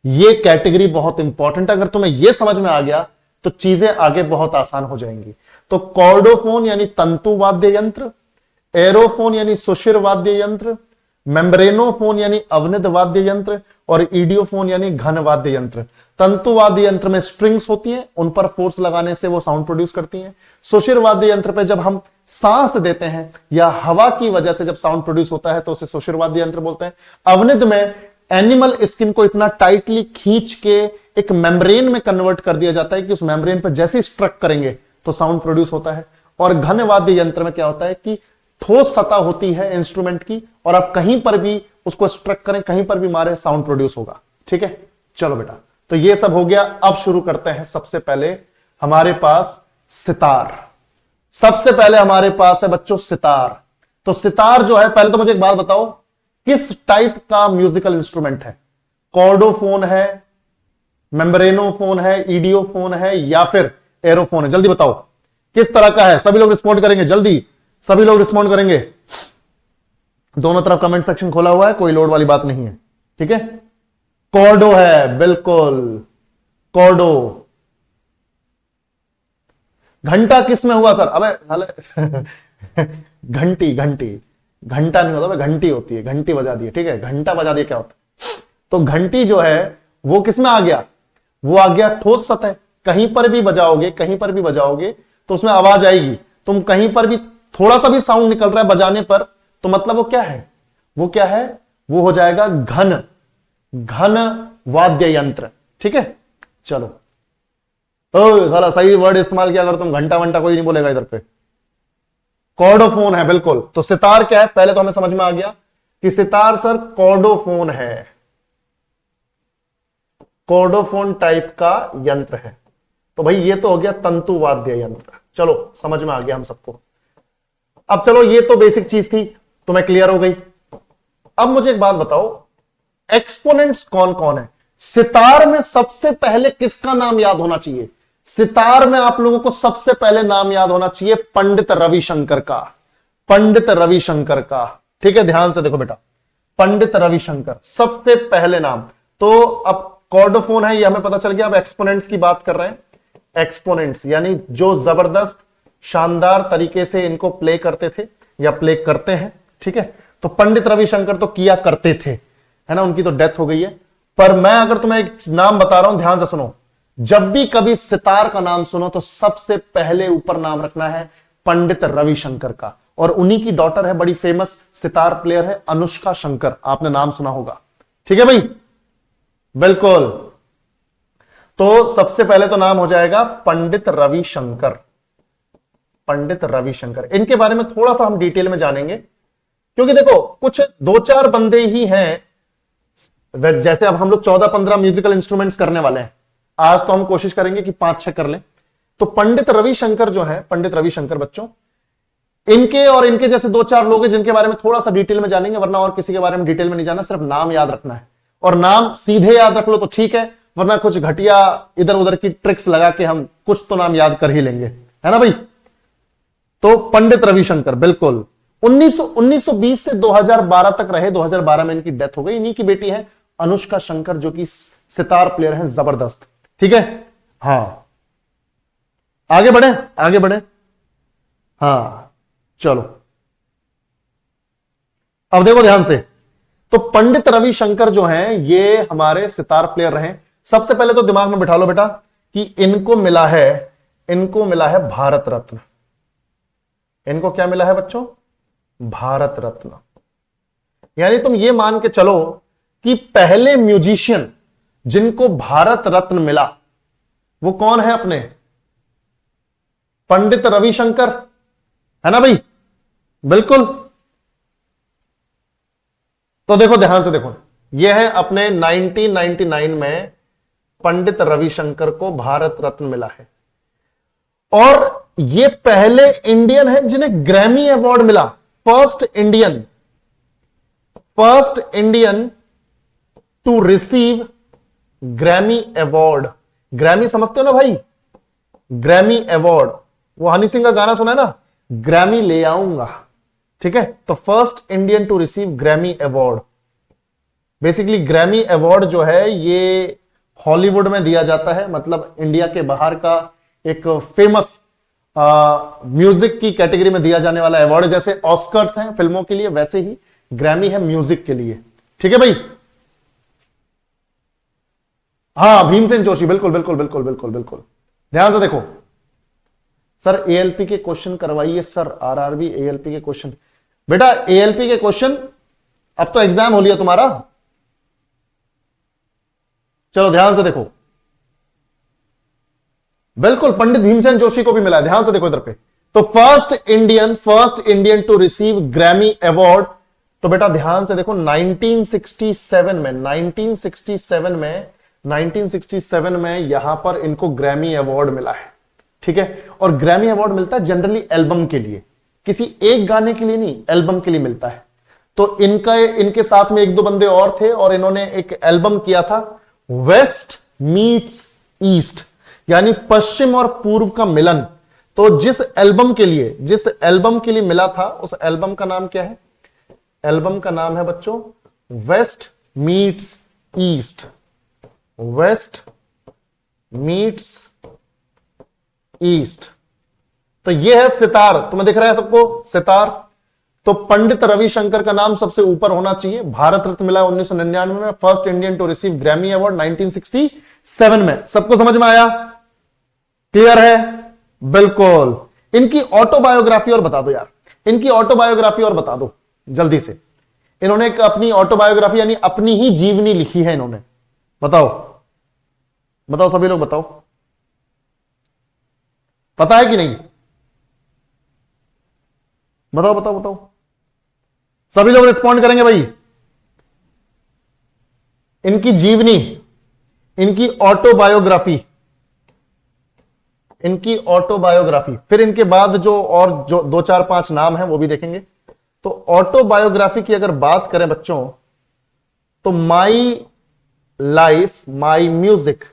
ये कैटेगरी बहुत इंपॉर्टेंट, अगर तुम्हें ये समझ में आ गया तो चीजें आगे बहुत आसान हो जाएंगी। तो कॉर्डोफोन यानी तंतु वाद्य यंत्र, एरोफोन यानी सुशिर वाद्य यंत्र, मेम्ब्रेनोफोन यानी अवनिध वाद्य यंत्र, और इडियोफोन यानी घन वाद्य यंत्र। तंतु वाद्य यंत्र में स्ट्रिंग्स होती हैं, उन पर फोर्स लगाने से वो साउंड प्रोड्यूस करती हैं। सुशिर वाद्य यंत्र पे जब हम सांस देते हैं या हवा की वजह से जब साउंड प्रोड्यूस होता है तो उसे सुशिर वाद्य यंत्र बोलते हैं। अवनिध में एनिमल स्किन को इतना टाइटली खींच के एक मेम्ब्रेन में कन्वर्ट कर दिया जाता है कि उस मेम्ब्रेन पर जैसे स्ट्रक करेंगे तो साउंड प्रोड्यूस होता है। और घन वाद्य यंत्र में क्या होता है कि ठोस सतह होती है इंस्ट्रूमेंट की, और आप कहीं पर भी उसको स्ट्रक करें, कहीं पर भी मारे, साउंड प्रोड्यूस होगा। ठीक है, चलो बेटा, तो ये सब हो गया। अब शुरू करते हैं। सबसे पहले हमारे पास सितार, सबसे पहले हमारे पास है बच्चों सितार। तो सितार जो है, पहले तो मुझे एक बात बताओ, किस टाइप का म्यूजिकल इंस्ट्रूमेंट है? कॉर्डोफोन है, मेम्ब्रेनोफोन है, इडियोफोन है, या फिर एरोफोन है? जल्दी बताओ किस तरह का है। सभी लोग रिस्पॉन्ड करेंगे, जल्दी सभी लोग रिस्पॉन्ड करेंगे। दोनों तरफ कमेंट सेक्शन खोला हुआ है, कोई लोड वाली बात नहीं है। ठीक है, कॉर्डो है, बिल्कुल कॉर्डो। घंटा किस में हुआ सर? अबे घंटी, घंटी, घंटा नहीं होता, घंटी होती है, घंटी बजा दी। ठीक है, घंटा बजा दिया क्या होता है? तो घंटी जो है वो किस में आ गया? वो आ गया ठोस सतह। कहीं पर भी बजाओगे, कहीं पर भी बजाओगे तो उसमें आवाज आएगी। तुम कहीं पर भी थोड़ा सा भी साउंड निकल रहा है बजाने पर, तो मतलब वो क्या है? वो क्या है? वो हो जाएगा घन, घन वाद्य यंत्र। ठीक है, चलो, साला सही वर्ड इस्तेमाल किया। अगर तुम घंटा वंटा कोई नहीं बोलेगा इधर पे। कॉर्डोफोन है, बिल्कुल। तो सितार क्या है? पहले तो हमें समझ में आ गया कि सितार सर कॉर्डोफोन है, कॉर्डोफोन टाइप का यंत्र है। तो भाई ये तो हो गया तंतु वाद्य यंत्र। चलो, समझ में आ गया हम सबको। अब चलो, ये तो बेसिक चीज थी, तुम्हें क्लियर हो गई। अब मुझे एक बात बताओ, एक्सपोनेंट्स कौन कौन है? सितार में सबसे पहले किसका नाम याद होना चाहिए? सितार में आप लोगों को सबसे पहले नाम याद होना चाहिए पंडित रविशंकर का, पंडित रविशंकर का। ठीक है, ध्यान से देखो बेटा, पंडित रविशंकर सबसे पहले नाम। तो अब कॉर्डोफोन है, ये हमें पता चल गया। अब एक्सपोनेंट्स की बात कर रहे हैं। एक्सपोनेंट्स यानी जो जबरदस्त शानदार तरीके से इनको प्ले करते थे या प्ले करते हैं। ठीक है, तो पंडित रविशंकर तो किया करते थे, है ना, उनकी तो डेथ हो गई है। पर मैं अगर तुम्हें एक नाम बता रहा हूं, ध्यान से सुनो। जब भी कभी सितार का नाम सुनो तो सबसे पहले ऊपर नाम रखना है पंडित रविशंकर का। और उन्हीं की डॉटर है, बड़ी फेमस सितार प्लेयर है, अनुष्का शंकर। आपने नाम सुना होगा। ठीक है भाई, बिल्कुल। तो सबसे पहले तो नाम हो जाएगा पंडित रविशंकर, पंडित रविशंकर। इनके बारे में थोड़ा सा हम डिटेल में जानेंगे, क्योंकि देखो कुछ 2-4 बंदे ही हैं। जैसे अब हम लोग 14-15 म्यूजिकल इंस्ट्रूमेंट्स करने वाले हैं, आज तो हम कोशिश करेंगे कि 5-6 कर लें। तो पंडित रविशंकर जो है, पंडित रविशंकर बच्चों, इनके और इनके जैसे 2-4 लोग हैं जिनके बारे में थोड़ा सा डिटेल में जानेंगे, वरना और किसी के बारे में डिटेल में नहीं जाना, सिर्फ नाम याद रखना है। और नाम सीधे याद रख लो तो ठीक है, वरना कुछ घटिया इधर उधर की ट्रिक्स लगा के हम कुछ तो नाम याद कर ही लेंगे, है ना भाई। तो पंडित रविशंकर बिल्कुल 1920 से 2012 तक रहे। 2012 में इनकी डेथ हो गई। इन्हीं की बेटी है अनुष्का शंकर, जो कि सितार प्लेयर है जबरदस्त। ठीक है, हाँ, आगे बढ़े, आगे बढ़े। हाँ, चलो, अब देखो ध्यान से। तो पंडित रविशंकर जो हैं, ये हमारे सितार प्लेयर रहे। सबसे पहले तो दिमाग में बिठा लो बेटा कि इनको मिला है भारत रत्न। इनको क्या मिला है बच्चों? भारत रत्न। यानी तुम ये मान के चलो कि पहले म्यूजिशियन जिनको भारत रत्न मिला वो कौन है? अपने पंडित रविशंकर, है ना भाई? बिल्कुल। तो देखो, ध्यान से देखो, यह है अपने 1999 में पंडित रविशंकर को भारत रत्न मिला है। और ये पहले इंडियन है जिन्हें ग्रैमी अवार्ड मिला। First Indian to receive Grammy award. Grammy समझते हो ना भाई? ग्रैमी अवार्ड, वो हनी सिंह का गाना सुना है ना, ग्रैमी ले आऊंगा। ठीक है, तो first Indian to receive Grammy award. Basically Grammy award जो है ये हॉलीवुड में दिया जाता है, मतलब इंडिया के बाहर का एक फेमस म्यूजिक की कैटेगरी में दिया जाने वाला अवार्ड। जैसे ऑस्कर्स हैं फिल्मों के लिए, वैसे ही ग्रैमी है म्यूजिक के लिए। ठीक है भाई? हाँ, भीमसेन जोशी, बिल्कुल बिल्कुल बिल्कुल बिल्कुल बिल्कुल। ध्यान से देखो सर, एएलपी के क्वेश्चन करवाइए सर, आरआरबी एएलपी के क्वेश्चन। बेटा एएलपी के क्वेश्चन, अब तो एग्जाम हो लिया तुम्हारा। चलो ध्यान से देखो, बिल्कुल पंडित भीमसेन जोशी को भी मिला है। ध्यान से देखो इधर पे, तो first Indian to receive Grammy award. तो बेटा ध्यान से देखो, 1967 में यहां पर इनको ग्रैमी अवार्ड मिला है। ठीक है, और ग्रैमी अवार्ड मिलता है जनरली एल्बम के लिए, किसी एक गाने के लिए नहीं, एल्बम के लिए मिलता है। तो इनके साथ में एक दो बंदे और थे और इन्होंने एक एल्बम किया था, वेस्ट मीट्स ईस्ट, यानी पश्चिम और पूर्व का मिलन। तो जिस एल्बम के लिए मिला था, उस एल्बम का नाम क्या है? एल्बम का नाम है बच्चों west meets east. West meets east. तो यह है सितार, तुम्हें दिख रहा है सबको सितार। तो पंडित रविशंकर का नाम सबसे ऊपर होना चाहिए। भारत रत्न मिला 1999 में, first Indian to receive Grammy award 1967 में। सबको समझ में आया? क्लियर है? बिल्कुल। इनकी ऑटोबायोग्राफी और बता दो यार, इनकी ऑटोबायोग्राफी और बता दो जल्दी से। इन्होंने एक अपनी ऑटोबायोग्राफी यानी अपनी ही जीवनी लिखी है इन्होंने। बताओ बताओ सभी लोग बताओ, पता है कि नहीं? बताओ बताओ बताओ, सभी लोग रिस्पॉन्ड करेंगे भाई। इनकी जीवनी, इनकी ऑटोबायोग्राफी, फिर इनके बाद जो 2 4 5 नाम है वो भी देखेंगे। तो ऑटोबायोग्राफी की अगर बात करें बच्चों, तो माई लाइफ माई म्यूजिक।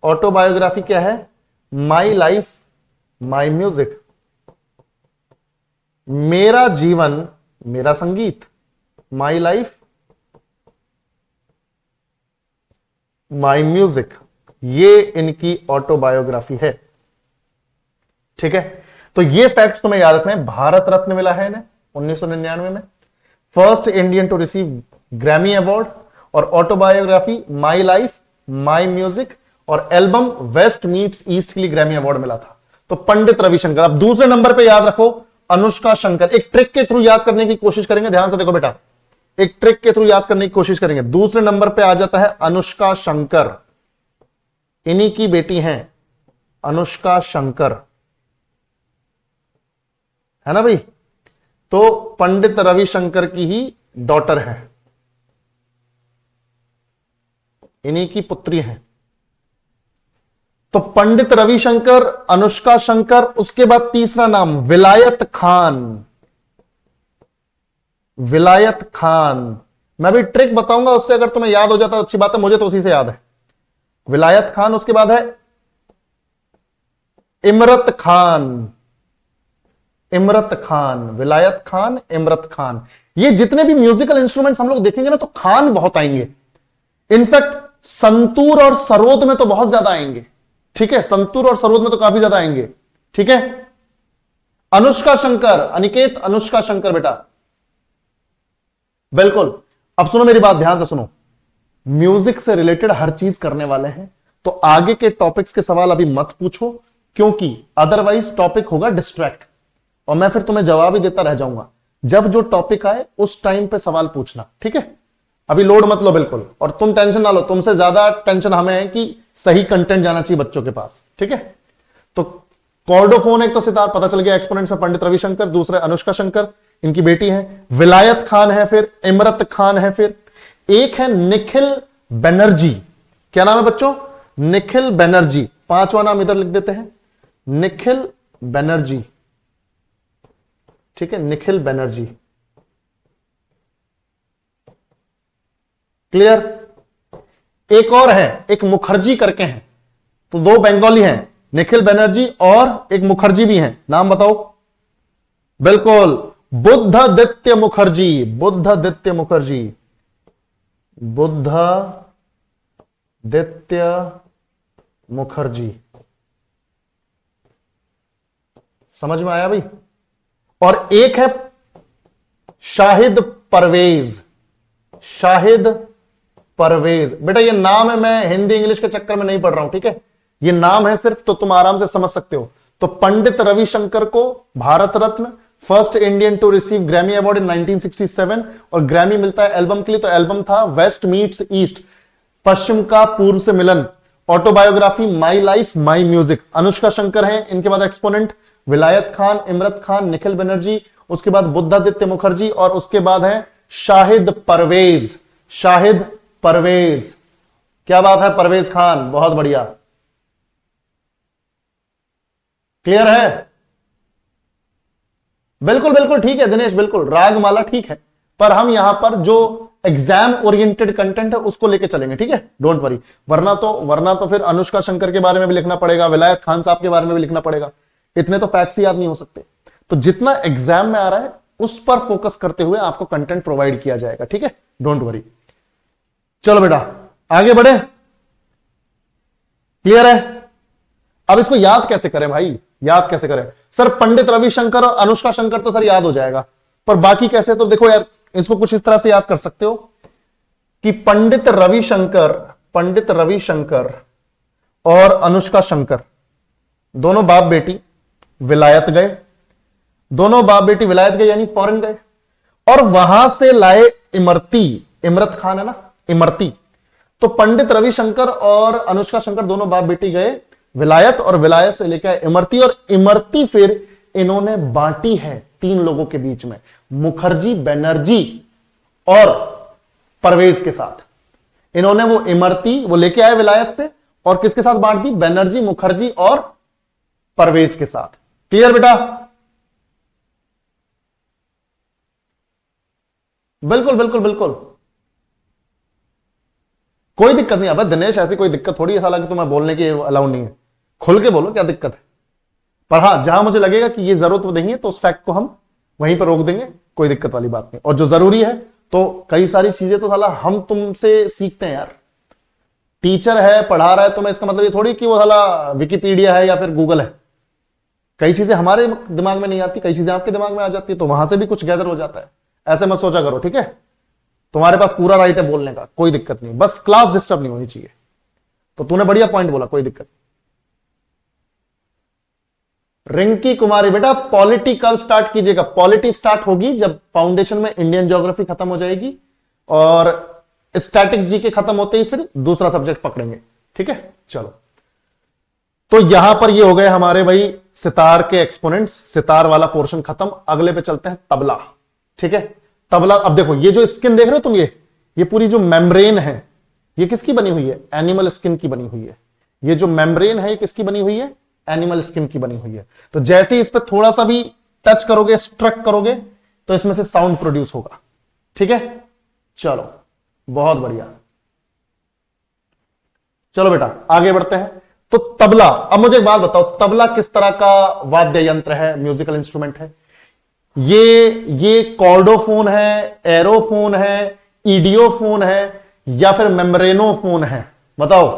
ऑटोबायोग्राफी क्या है? माई लाइफ माई म्यूजिक, मेरा जीवन मेरा संगीत। माई लाइफ माई म्यूजिक, ये इनकी ऑटोबायोग्राफी है। ठीक है, तो ये फैक्ट्स तुम्हें याद रखना है। भारत रत्न मिला है इन्हें 1999 में, first Indian to receive Grammy award, और autobiography my life my music, और एल्बम वेस्ट मीट्स ईस्ट के लिए ग्रैमी अवार्ड मिला था। तो पंडित रविशंकर। अब दूसरे नंबर पे याद रखो अनुष्का शंकर। एक ट्रिक के थ्रू याद करने की कोशिश करेंगे, ध्यान से देखो बेटा, एक ट्रिक के थ्रू याद करने की कोशिश करेंगे। दूसरे नंबर पे आ जाता है अनुष्का शंकर, इन्हीं की बेटी हैं अनुष्का शंकर, है ना भाई? तो पंडित रविशंकर की ही डॉटर है, इन्हीं की पुत्री है। तो पंडित रविशंकर, अनुष्का शंकर, उसके बाद तीसरा नाम विलायत खान। विलायत खान, मैं भी ट्रिक बताऊंगा, उससे अगर तुम्हें याद हो जाता है अच्छी बात है, मुझे तो उसी से याद है। विलायत खान, उसके बाद है इमरत खान। इमरत खान, विलायत खान, इमरत खान। ये जितने भी म्यूजिकल इंस्ट्रूमेंट्स हम लोग देखेंगे ना, तो खान बहुत आएंगे। इनफैक्ट संतूर और सरोद में तो बहुत ज्यादा आएंगे। ठीक है, संतूर और सरोद में तो काफी ज्यादा आएंगे। ठीक है, अनुष्का शंकर, अनिकेत अनुष्का शंकर बेटा, बिल्कुल। अब सुनो मेरी बात, ध्यान से सुनो। म्यूजिक से रिलेटेड हर चीज करने वाले हैं, तो आगे के टॉपिक्स के सवाल अभी मत पूछो, क्योंकि अदरवाइज टॉपिक होगा डिस्ट्रैक्ट। और मैं फिर तुम्हें जवाब ही देता रह जाऊंगा। जब जो टॉपिक आए उस टाइम पे सवाल पूछना, ठीक है? अभी लोड मत लो बिल्कुल, और तुम टेंशन ना लो, तुमसे ज्यादा टेंशन हमें है कि सही कंटेंट जाना चाहिए बच्चों के पास, ठीक है? तो कॉर्डोफोन एक तो सितार पता चल गया, एक्सपोनेंट्स में पंडित रविशंकर, दूसरे अनुष्का शंकर, इनकी बेटी है। विलायत खान है, फिर इमरत खान है, फिर एक है निखिल बनर्जी। क्या नाम है बच्चों? निखिल बनर्जी। पांचवा नाम इधर लिख देते हैं, निखिल बनर्जी, ठीक है? निखिल बनर्जी। क्लियर? एक और है, एक मुखर्जी करके हैं, तो दो बंगाली हैं, निखिल बनर्जी और एक मुखर्जी भी हैं। नाम बताओ? बिल्कुल, बुद्धदित्य मुखर्जी। बुद्धदित्य मुखर्जी, बुद्धदित्य मुखर्जी। समझ में आया भाई? और एक है शाहिद परवेज। शाहिद परवेज। बेटा ये नाम है, मैं हिंदी इंग्लिश के चक्कर में नहीं पढ़ रहा हूं, ठीक है? ये नाम है सिर्फ, तो तुम आराम से समझ सकते हो। तो पंडित रविशंकर को Bharat Ratna, first Indian to receive Grammy award in 1967, और ग्रैमी मिलता है एल्बम के लिए, तो एल्बम था वेस्ट मीट्स ईस्ट, पश्चिम का पूर्व से मिलन, autobiography my life my music. Anushka Shankar है, इनके बाद एक्सपोनेंट विलायत खान, इमरत खान, निखिल बनर्जी, उसके बाद बुद्धादित्य मुखर्जी, और उसके बाद है शाहिद परवेज। शाहिद परवेज, क्या बात है, परवेज खान, बहुत बढ़िया। क्लियर है? बिल्कुल बिल्कुल ठीक है दिनेश, बिल्कुल रागमाला ठीक है, पर हम यहां पर जो एग्जाम ओरिएंटेड कंटेंट है उसको लेके चलेंगे, ठीक है? Don't worry. वरना तो फिर अनुष्का शंकर के बारे में भी लिखना पड़ेगा, विलायत खान साहब के बारे में भी लिखना पड़ेगा, इतने तो फैक्ट्स याद नहीं हो सकते। तो जितना एग्जाम में आ रहा है उस पर फोकस करते हुए आपको कंटेंट प्रोवाइड किया जाएगा, ठीक है? Don't worry. चलो बेटा आगे बढ़े। क्लियर है? अब इसको याद कैसे करें भाई? याद कैसे करें सर? पंडित रविशंकर और अनुष्का शंकर तो सर याद हो जाएगा, पर बाकी कैसे? तो देखो यार, इसको कुछ इस तरह से याद कर सकते हो कि पंडित रविशंकर और अनुष्का शंकर दोनों बाप बेटी विलायत गए। दोनों बाप बेटी विलायत गए यानी फॉरेन गए, और वहां से लाए इमरती। इमरत खान है ना, इमरती। तो पंडित रविशंकर और अनुष्का शंकर दोनों बाप बेटी गए विलायत, और विलायत से लेकर इमरती, और इमरती फिर इन्होंने बांटी है तीन लोगों के बीच में, मुखर्जी, बनर्जी और परवेज के साथ। इन्होंने वो इमरती वो लेके आए विलायत से, और किसके साथ बांट दी? बनर्जी, मुखर्जी और परवेज के साथ। क्लियर बेटा? बिल्कुल बिल्कुल बिल्कुल, कोई दिक्कत नहीं। अब दिनेश ऐसी कोई दिक्कत थोड़ी है साला कि तुम्हें बोलने की अलाउ नहीं है, खुल के बोलो, क्या दिक्कत है? पर हां, जहां मुझे लगेगा कि ये जरूरत नहीं है तो उस फैक्ट को हम वहीं पर रोक देंगे, कोई दिक्कत वाली बात नहीं। और जो जरूरी है, तो कई सारी चीजें तो साला हम तुमसे सीखते हैं यार। टीचर है, पढ़ा रहा है, तो मैं इसका मतलब ये थोड़ी कि वो साला विकिपीडिया है या फिर गूगल है। कई चीजें हमारे दिमाग में नहीं आती, कई चीजें आपके दिमाग में आ जाती है, तो वहां से भी कुछ गैदर हो जाता है। ऐसे मत सोचा करो, ठीक है? तुम्हारे पास पूरा राइट है बोलने का, कोई दिक्कत नहीं, बस क्लास डिस्टर्ब नहीं होनी चाहिए। तो तूने बढ़िया पॉइंट बोला, कोई दिक्कत नहीं। रिंकी कुमारी, बेटा पॉलिटी कब स्टार्ट कीजिएगा? पॉलिटी स्टार्ट होगी जब फाउंडेशन में इंडियन ज्योग्राफी खत्म हो जाएगी, और स्टैटिक जीके खत्म होते ही फिर दूसरा सब्जेक्ट पकड़ेंगे, ठीक है? चलो, तो यहां पर ये हो गए हमारे भाई सितार के एक्सपोनेंट्स, सितार वाला पोर्शन खत्म। अगले पे चलते हैं तबला, ठीक है? तबला, अब देखो ये जो स्किन देख रहे हो तुम, ये पूरी जो मेम्ब्रेन है, ये किसकी बनी हुई है? एनिमल स्किन की बनी हुई है। ये जो मेम्ब्रेन है, ये किसकी बनी हुई है? एनिमल स्किन की बनी हुई है। तो जैसे ही इस पर थोड़ा सा भी टच करोगे, स्ट्रक करोगे, तो इसमें से साउंड प्रोड्यूस होगा, ठीक है? चलो, बहुत बढ़िया। चलो बेटा आगे बढ़ते हैं। तो तबला, अब मुझे एक बात बताओ, तबला किस तरह का वाद्य यंत्र है, म्यूजिकल इंस्ट्रूमेंट है? ये कॉर्डोफोन है, एरोफोन है, ईडियोफोन है, या फिर मेम्ब्रेनोफोन है? बताओ,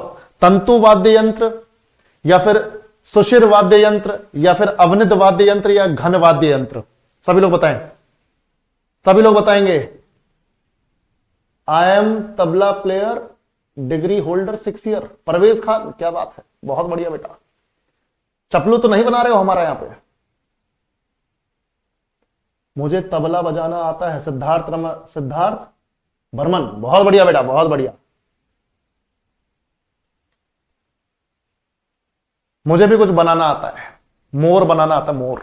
तंतु वाद्य यंत्र, या फिर सुशिर वाद्य यंत्र, या फिर अवनित वाद्य यंत्र, या घन वाद्य यंत्र? सभी लोग बताएं, सभी लोग बताएंगे। I am tabla player, degree holder 6 year. Parvez Khan, क्या बात है, बहुत बढ़िया बेटा। चपलू तो नहीं बना रहे हो हमारा यहां पे? मुझे तबला बजाना आता है, सिद्धार्थ बर्मन, बहुत बढ़िया बेटा, बहुत बढ़िया। मुझे भी कुछ बनाना आता है, मोर बनाना आता है, मोर।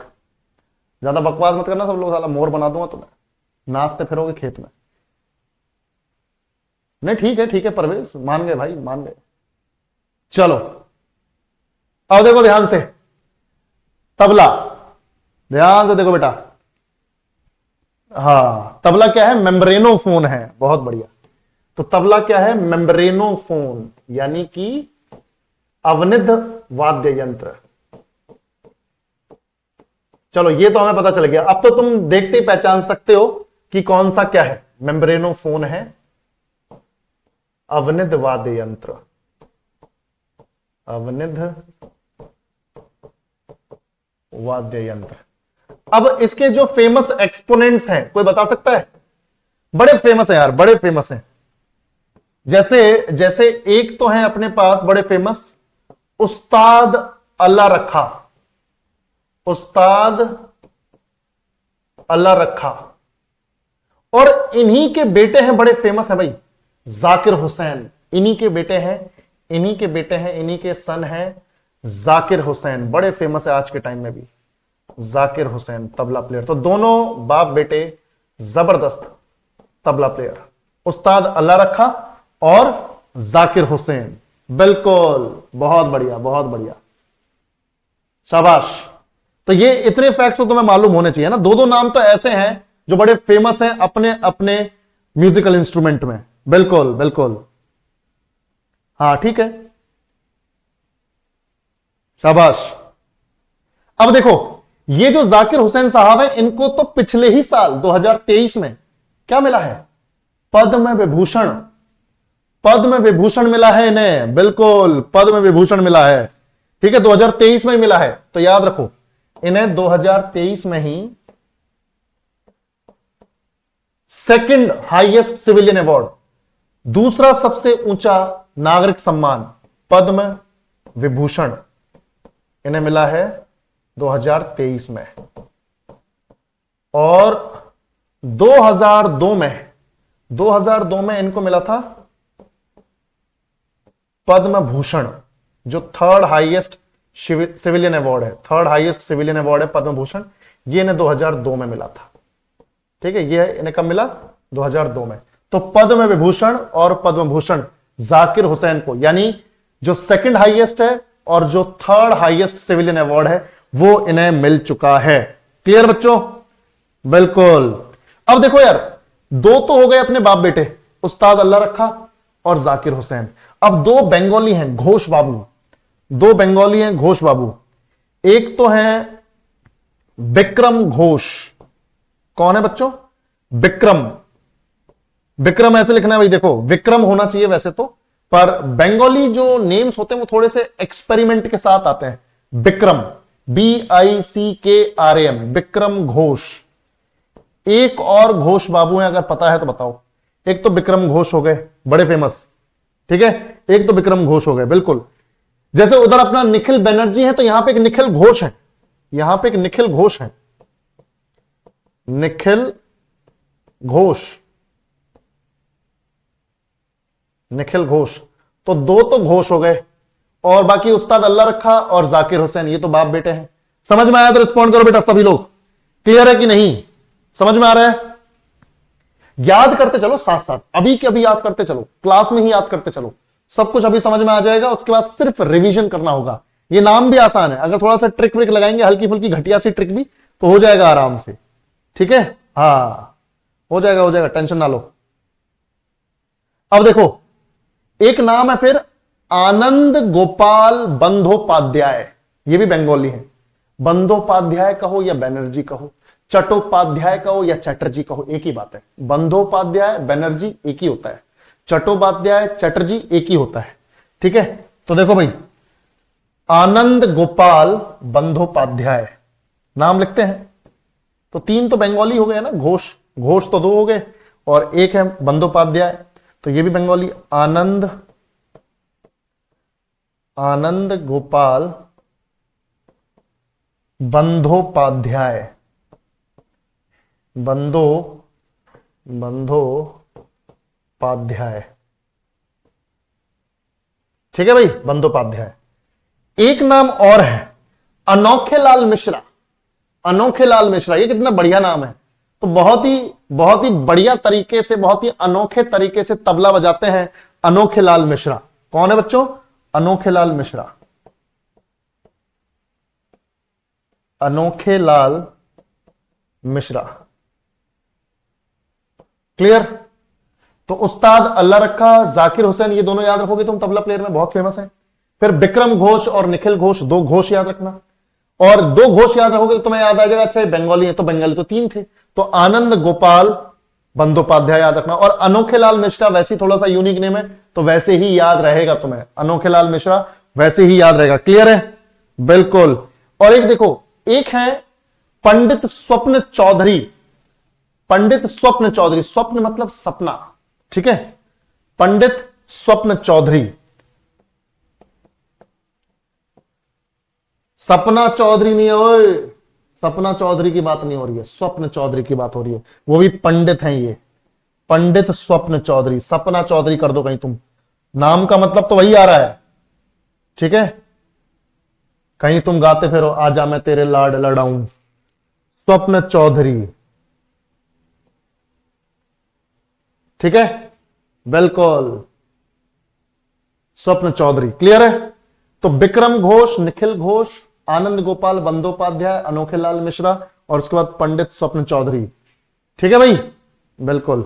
ज्यादा बकवास मत करना सब लोग, साला मोर बना दूंगा तुम्हें, नाचते फिरोगे खेत में। नहीं ठीक है परवेश, मान गए भाई, मान गए। चलो अब देखो ध्यान से, तबला, ध्यान से देखो बेटा। हाँ, तबला क्या है? मेम्ब्रेनोफोन है, बहुत बढ़िया। तो तबला क्या है? मेम्ब्रेनोफोन, यानी कि अवनिध वाद्य यंत्र। चलो ये तो हमें पता चल गया। अब तो तुम देखते ही पहचान सकते हो कि कौन सा क्या है। मेम्ब्रेनोफोन है, अवनिध वाद्य यंत्र, अवनिध वाद्य यंत्र। अब इसके जो फेमस एक्सपोनेंट्स हैं, कोई बता सकता है? बड़े फेमस है यार, बड़े फेमस हैं। जैसे जैसे एक तो है अपने पास बड़े फेमस, उस्ताद अल्लाह रखा, उस्ताद अल्लाह रखा। और इन्हीं के बेटे हैं, बड़े फेमस है भाई, जाकिर हुसैन। इन्हीं के बेटे हैं, इन्हीं के बेटे हैं, इन्हीं के सन हैं जाकिर हुसैन, बड़े फेमस है आज के टाइम में भी, जाकिर हुसैन तबला प्लेयर। तो दोनों बाप बेटे जबरदस्त तबला प्लेयर, उस्ताद अल्लाह रखा और जाकिर हुसैन। बिल्कुल, बहुत बढ़िया, बहुत बढ़िया, शाबाश। तो ये इतने फैक्ट्स तो तुम्हें मालूम होने चाहिए ना। दो दो नाम तो ऐसे हैं जो बड़े फेमस हैं अपने अपने म्यूजिकल इंस्ट्रूमेंट में। बिल्कुल बिल्कुल, हाँ ठीक है, शाबाश। अब देखो, ये जो जाकिर हुसैन साहब हैं, इनको तो पिछले ही साल 2023 में क्या मिला है? पद्म विभूषण, पद्म विभूषण मिला है इन्हें। बिल्कुल, पद्म विभूषण मिला है, ठीक है, 2023 में ही मिला है। तो याद रखो, इन्हें 2023 में ही सेकंड हाईएस्ट सिविलियन अवार्ड, दूसरा सबसे ऊंचा नागरिक सम्मान पद्म विभूषण इन्हें मिला है 2023 में। और 2002 में इनको मिला था पद्म भूषण, जो थर्ड हाईएस्ट सिविलियन अवार्ड है, थर्ड हाईएस्ट सिविलियन अवार्ड है पद्म भूषण। ये इन्हें 2002 में मिला था, ठीक है। ये इन्हें कब मिला? 2002 में। तो पद्म विभूषण और पद्म भूषण जाकिर हुसैन को, यानी जो सेकंड हाईएस्ट है और जो थर्ड हाईएस्ट सिविलियन अवार्ड है, वो इन्हें मिल चुका है। क्लियर बच्चों? बिल्कुल। अब देखो यार, दो तो हो गए अपने बाप बेटे, उस्ताद अल्लाह रखा और जाकिर हुसैन। अब दो बंगाली हैं, घोष बाबू, दो बंगाली हैं घोष बाबू। एक तो है विक्रम घोष। कौन है बच्चों? विक्रम। विक्रम ऐसे लिखना है भाई, देखो विक्रम होना चाहिए वैसे तो, पर बंगाली जो नेम्स होते हैं वो थोड़े से एक्सपेरिमेंट के साथ आते हैं। विक्रम, BICKRAM, विक्रम घोष। एक और घोष बाबू हैं, अगर पता है तो बताओ। एक तो विक्रम घोष हो गए, बड़े फेमस, ठीक है, एक तो विक्रम घोष हो गए। बिल्कुल, जैसे उधर अपना निखिल बनर्जी है, तो यहां पे एक निखिल घोष है, यहां पे एक निखिल घोष है, निखिल घोष, निखिल घोष। तो दो तो घोष हो गए, और बाकी उस्ताद अल्लाह रखा और जाकिर हुसैन, ये तो बाप बेटे हैं। समझ में आया तो रिस्पॉन्ड करो बेटा सभी लोग। क्लियर है कि नहीं? समझ में आ रहा है? याद करते चलो साथ साथ, अभी के अभी याद करते चलो, क्लास में ही याद करते चलो, सब कुछ अभी समझ में आ जाएगा। उसके बाद सिर्फ रिवीजन करना होगा। ये नाम भी आसान है, अगर थोड़ा सा ट्रिक व्रिक लगाएंगे, हल्की फुल्की घटिया सी ट्रिक भी, तो हो जाएगा आराम से, ठीक है। हाँ, हो जाएगा, हो जाएगा, टेंशन ना लो। अब देखो, एक नाम है फिर आनंद गोपाल बंदोपाध्याय, ये भी बंगाली है। बंदोपाध्याय कहो या बनर्जी कहो, चट्टोपाध्याय कहो या चटर्जी कहो, एक ही बात है। बंदोपाध्याय बनर्जी एक ही होता है, चट्टोपाध्याय चटर्जी एक ही होता है, ठीक है। तो देखो भाई, आनंद गोपाल बंदोपाध्याय नाम लिखते हैं, तो तीन तो बंगाली हो गए ना, घोष, घोष तो दो हो गए, और एक है बंदोपाध्याय, तो ये भी बंगाली। आनंद, आनंद गोपाल बंदोपाध्याय, बंदोपाध्याय। ठीक है भाई, बंदोपाध्याय। एक नाम और है, अनोखेलाल मिश्रा। अनोखेलाल मिश्रा, ये कितना बढ़िया नाम है। तो बहुत ही बढ़िया तरीके से, बहुत ही अनोखे तरीके से तबला बजाते हैं अनोखेलाल मिश्रा। कौन है बच्चों? अनोखेलाल मिश्रा। अनोखेलाल मिश्रा। क्लियर? तो उस्ताद अल्लाह रखा, जाकिर हुसैन, ये दोनों याद रखोगे तुम, तबला प्लेयर में बहुत फेमस है। फिर विक्रम घोष और निखिल घोष, दो घोष याद रखना। और दो घोष याद रखोगे तो तुम्हें याद आ जाएगा, अच्छा बंगाली है, तो बंगाली तो तीन थे, तो आनंद गोपाल बंदोपाध्याय याद रखना। और अनोखेलाल मिश्रा वैसे थोड़ा सा यूनिक नेम है, तो वैसे ही याद रहेगा तुम्हें, अनोखेलाल मिश्रा वैसे ही याद रहेगा। क्लियर है? बिल्कुल। और एक देखो, एक है पंडित स्वप्न चौधरी। पंडित स्वप्न चौधरी, स्वप्न मतलब सपना, ठीक है? पंडित स्वप्न चौधरी। सपना चौधरी नहीं है ओए, सपना चौधरी की बात नहीं हो रही है, स्वप्न चौधरी की बात हो रही है। वो भी पंडित हैं ये, पंडित स्वप्न चौधरी। सपना चौधरी कर दो कहीं तुम, नाम का मतलब तो वही आ रहा है, ठीक है? कहीं तुम गाते फिरो आजा मैं तेरे लाड लड़ाऊं, स्वप्न चौधरी। ठीक है, बिल्कुल, स्वप्न चौधरी। क्लियर है? तो विक्रम घोष, निखिल घोष, आनंद गोपाल बंदोपाध्याय, अनोखेलाल मिश्रा, और उसके बाद पंडित स्वप्न चौधरी। ठीक है भाई, बिल्कुल।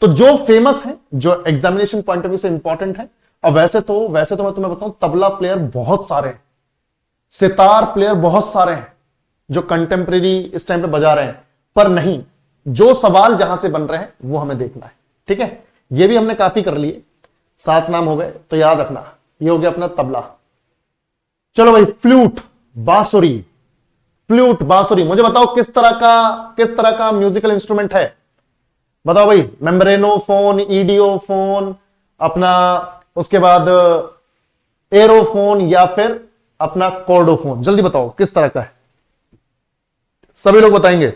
तो जो फेमस है, जो एग्जामिनेशन पॉइंट ऑफ व्यू से इंपॉर्टेंट है। और वैसे तो मैं तुम्हें बताऊं, तबला प्लेयर बहुत सारे हैं, सितार प्लेयर बहुत सारे हैं जो कंटेम्प्रेरी इस टाइम पे बजा रहे हैं, पर नहीं, जो सवाल जहां से बन रहे हैं वो हमें देखना है। ठीक है, ये भी हमने काफी कर लिए, 7 नाम हो गए, तो याद रखना, ये हो गया अपना तबला। चलो भाई, फ्लूट, बांसुरी। फ्लूट, बांसुरी, मुझे बताओ किस तरह का म्यूजिकल इंस्ट्रूमेंट है? बताओ भाई, मेम्ब्रेनो फोन, ईडियो फोन, अपना उसके बाद एरोफोन, या फिर अपना कॉर्डोफोन? जल्दी बताओ किस तरह का है, सभी लोग बताएंगे।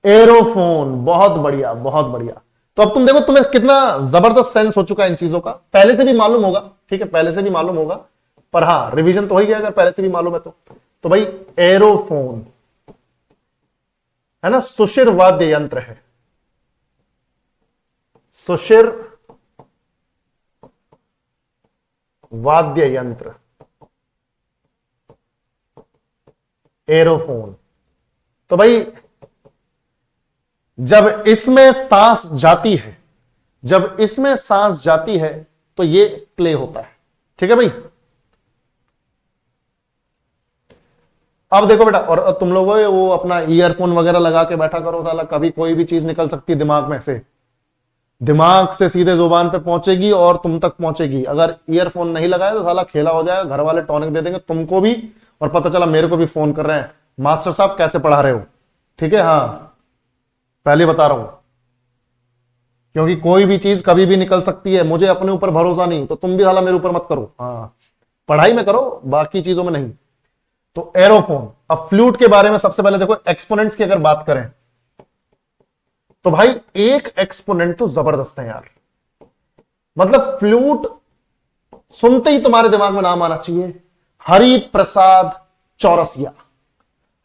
एरोफोन, बहुत बढ़िया, बहुत बढ़िया। तो अब तुम देखो, तुम्हें कितना जबरदस्त सेंस हो चुका है इन चीजों का, पहले से भी मालूम होगा, ठीक है, पहले से भी मालूम होगा, पर हां, रिवीजन तो हो ही गया अगर पहले से भी मालूम है तो भाई एरोफोन है ना, सुशिर वाद्य यंत्र है, सुशिर वाद्य यंत्र, एरोफोन। तो भाई जब इसमें सांस जाती है, जब इसमें सांस जाती है तो ये प्ले होता है। ठीक है भाई, अब देखो बेटा, और तुम लोगों वो अपना ईयरफोन वगैरह लगा के बैठा करो, साला कभी कोई भी चीज निकल सकती है दिमाग में से, दिमाग से सीधे जुबान पे पहुंचेगी और तुम तक पहुंचेगी। अगर ईयरफोन नहीं लगाए तो साला खेला हो जाएगा, घर वाले टॉनिक दे देंगे तुमको भी, और पता चला मेरे को भी फोन कर रहे हैं, मास्टर साहब कैसे पढ़ा रहे हो। ठीक है, हाँ पहले बता रहा हूं, क्योंकि कोई भी चीज कभी भी निकल सकती है, मुझे अपने ऊपर भरोसा नहीं, तो तुम भी साला मेरे ऊपर मत करो। हाँ, पढ़ाई में करो, बाकी चीजों में नहीं। तो एरोफोन। अब फ्लूट के बारे में सबसे पहले देखो, एक्सपोनेंट्स की अगर बात करें तो भाई एक एक्सपोनेंट तो जबरदस्त है यार, मतलब फ्लूट सुनते ही तुम्हारे दिमाग में नाम आना चाहिए, हरि प्रसाद चौरसिया।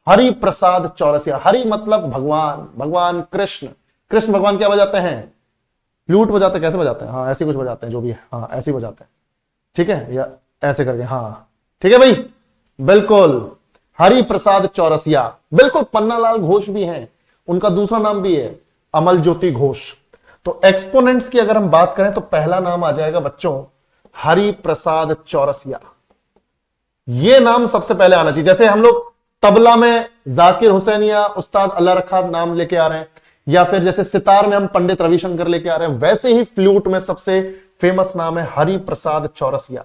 हरि प्रसाद चौरसिया, हरि मतलब भगवान, भगवान कृष्ण, कृष्ण भगवान क्या बजाते हैं? फ्लूट बजाते, कैसे बजाते हैं? हाँ ऐसे कुछ बजाते हैं, जो भी है, हाँ ऐसे ही बजाते हैं। ठीक है, या ऐसे करके, हाँ ठीक है भाई, बिल्कुल, हरि प्रसाद चौरसिया। बिल्कुल, पन्नालाल घोष भी हैं, उनका दूसरा नाम भी है अमल ज्योति घोष। तो एक्सपोनेंट्स की अगर हम बात करें तो पहला नाम आ जाएगा बच्चों हरि प्रसाद चौरसिया। यह नाम सबसे पहले आना चाहिए। जैसे हम लोग तबला में जाकिर हुसैन या उस्ताद अल्लाह रखा नाम लेके आ रहे हैं, या फिर जैसे सितार में हम पंडित रविशंकर लेके आ रहे हैं, वैसे ही फ्लूट में सबसे फेमस नाम है हरि प्रसाद चौरसिया।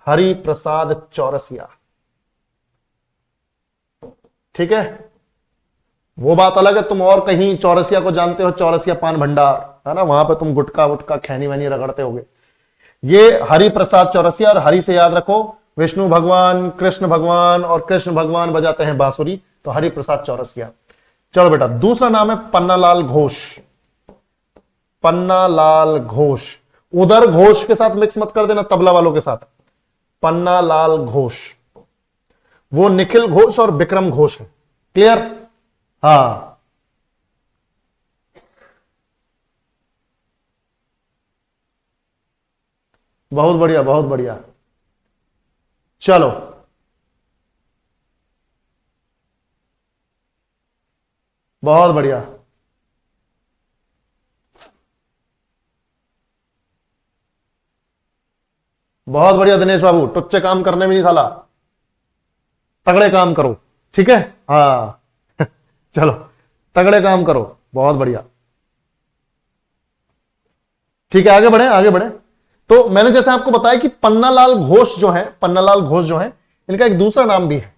हरि प्रसाद चौरसिया, ठीक है। वो बात अलग है, तुम और कहीं चौरसिया को जानते हो, चौरसिया पान भंडार है ना, वहां पे तुम गुटका वुटका खैनी वैनी रगड़ते होगे। ये हरि प्रसाद चौरसिया, और हरि से याद रखो विष्णु भगवान, कृष्ण भगवान, और कृष्ण भगवान बजाते हैं बांसुरी, तो हरिप्रसाद चौरसिया। चलो बेटा, दूसरा नाम है पन्नालाल घोष। पन्नालाल घोष, उधर घोष के साथ मिक्स मत कर देना, तबला वालों के साथ। पन्नालाल घोष, वो निखिल घोष और विक्रम घोष है। क्लियर? हाँ, बहुत बढ़िया, बहुत बढ़िया। चलो, बहुत बढ़िया, बहुत बढ़िया दिनेश बाबू, टुच्चे काम करने में नहीं साला, तगड़े काम करो, ठीक है? हाँ चलो, तगड़े काम करो, बहुत बढ़िया। ठीक है, आगे बढ़े, आगे बढ़े। तो मैंने जैसे आपको बताया कि पन्नालाल घोष जो है, पन्नालाल घोष जो है, इनका एक दूसरा नाम भी है,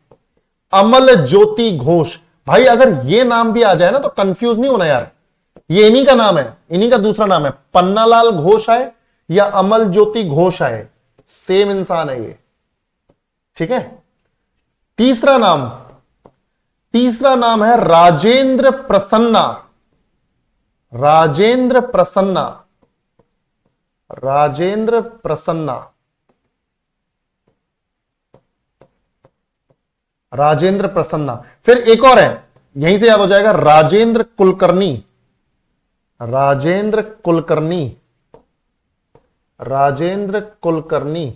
अमल ज्योति घोष। भाई अगर ये नाम भी आ जाए ना तो कंफ्यूज नहीं होना यार, ये इन्हीं का नाम है, इन्हीं का दूसरा नाम है। पन्नालाल घोष है या अमल ज्योति घोष है, सेम इंसान है ये, ठीक है? तीसरा नाम, तीसरा नाम है राजेंद्र प्रसन्ना। राजेंद्र प्रसन्ना, राजेंद्र प्रसन्ना, राजेंद्र प्रसन्ना। फिर एक और है, यहीं से याद हो जाएगा, राजेंद्र कुलकर्णी। राजेंद्र कुलकर्णी, राजेंद्र कुलकर्णी,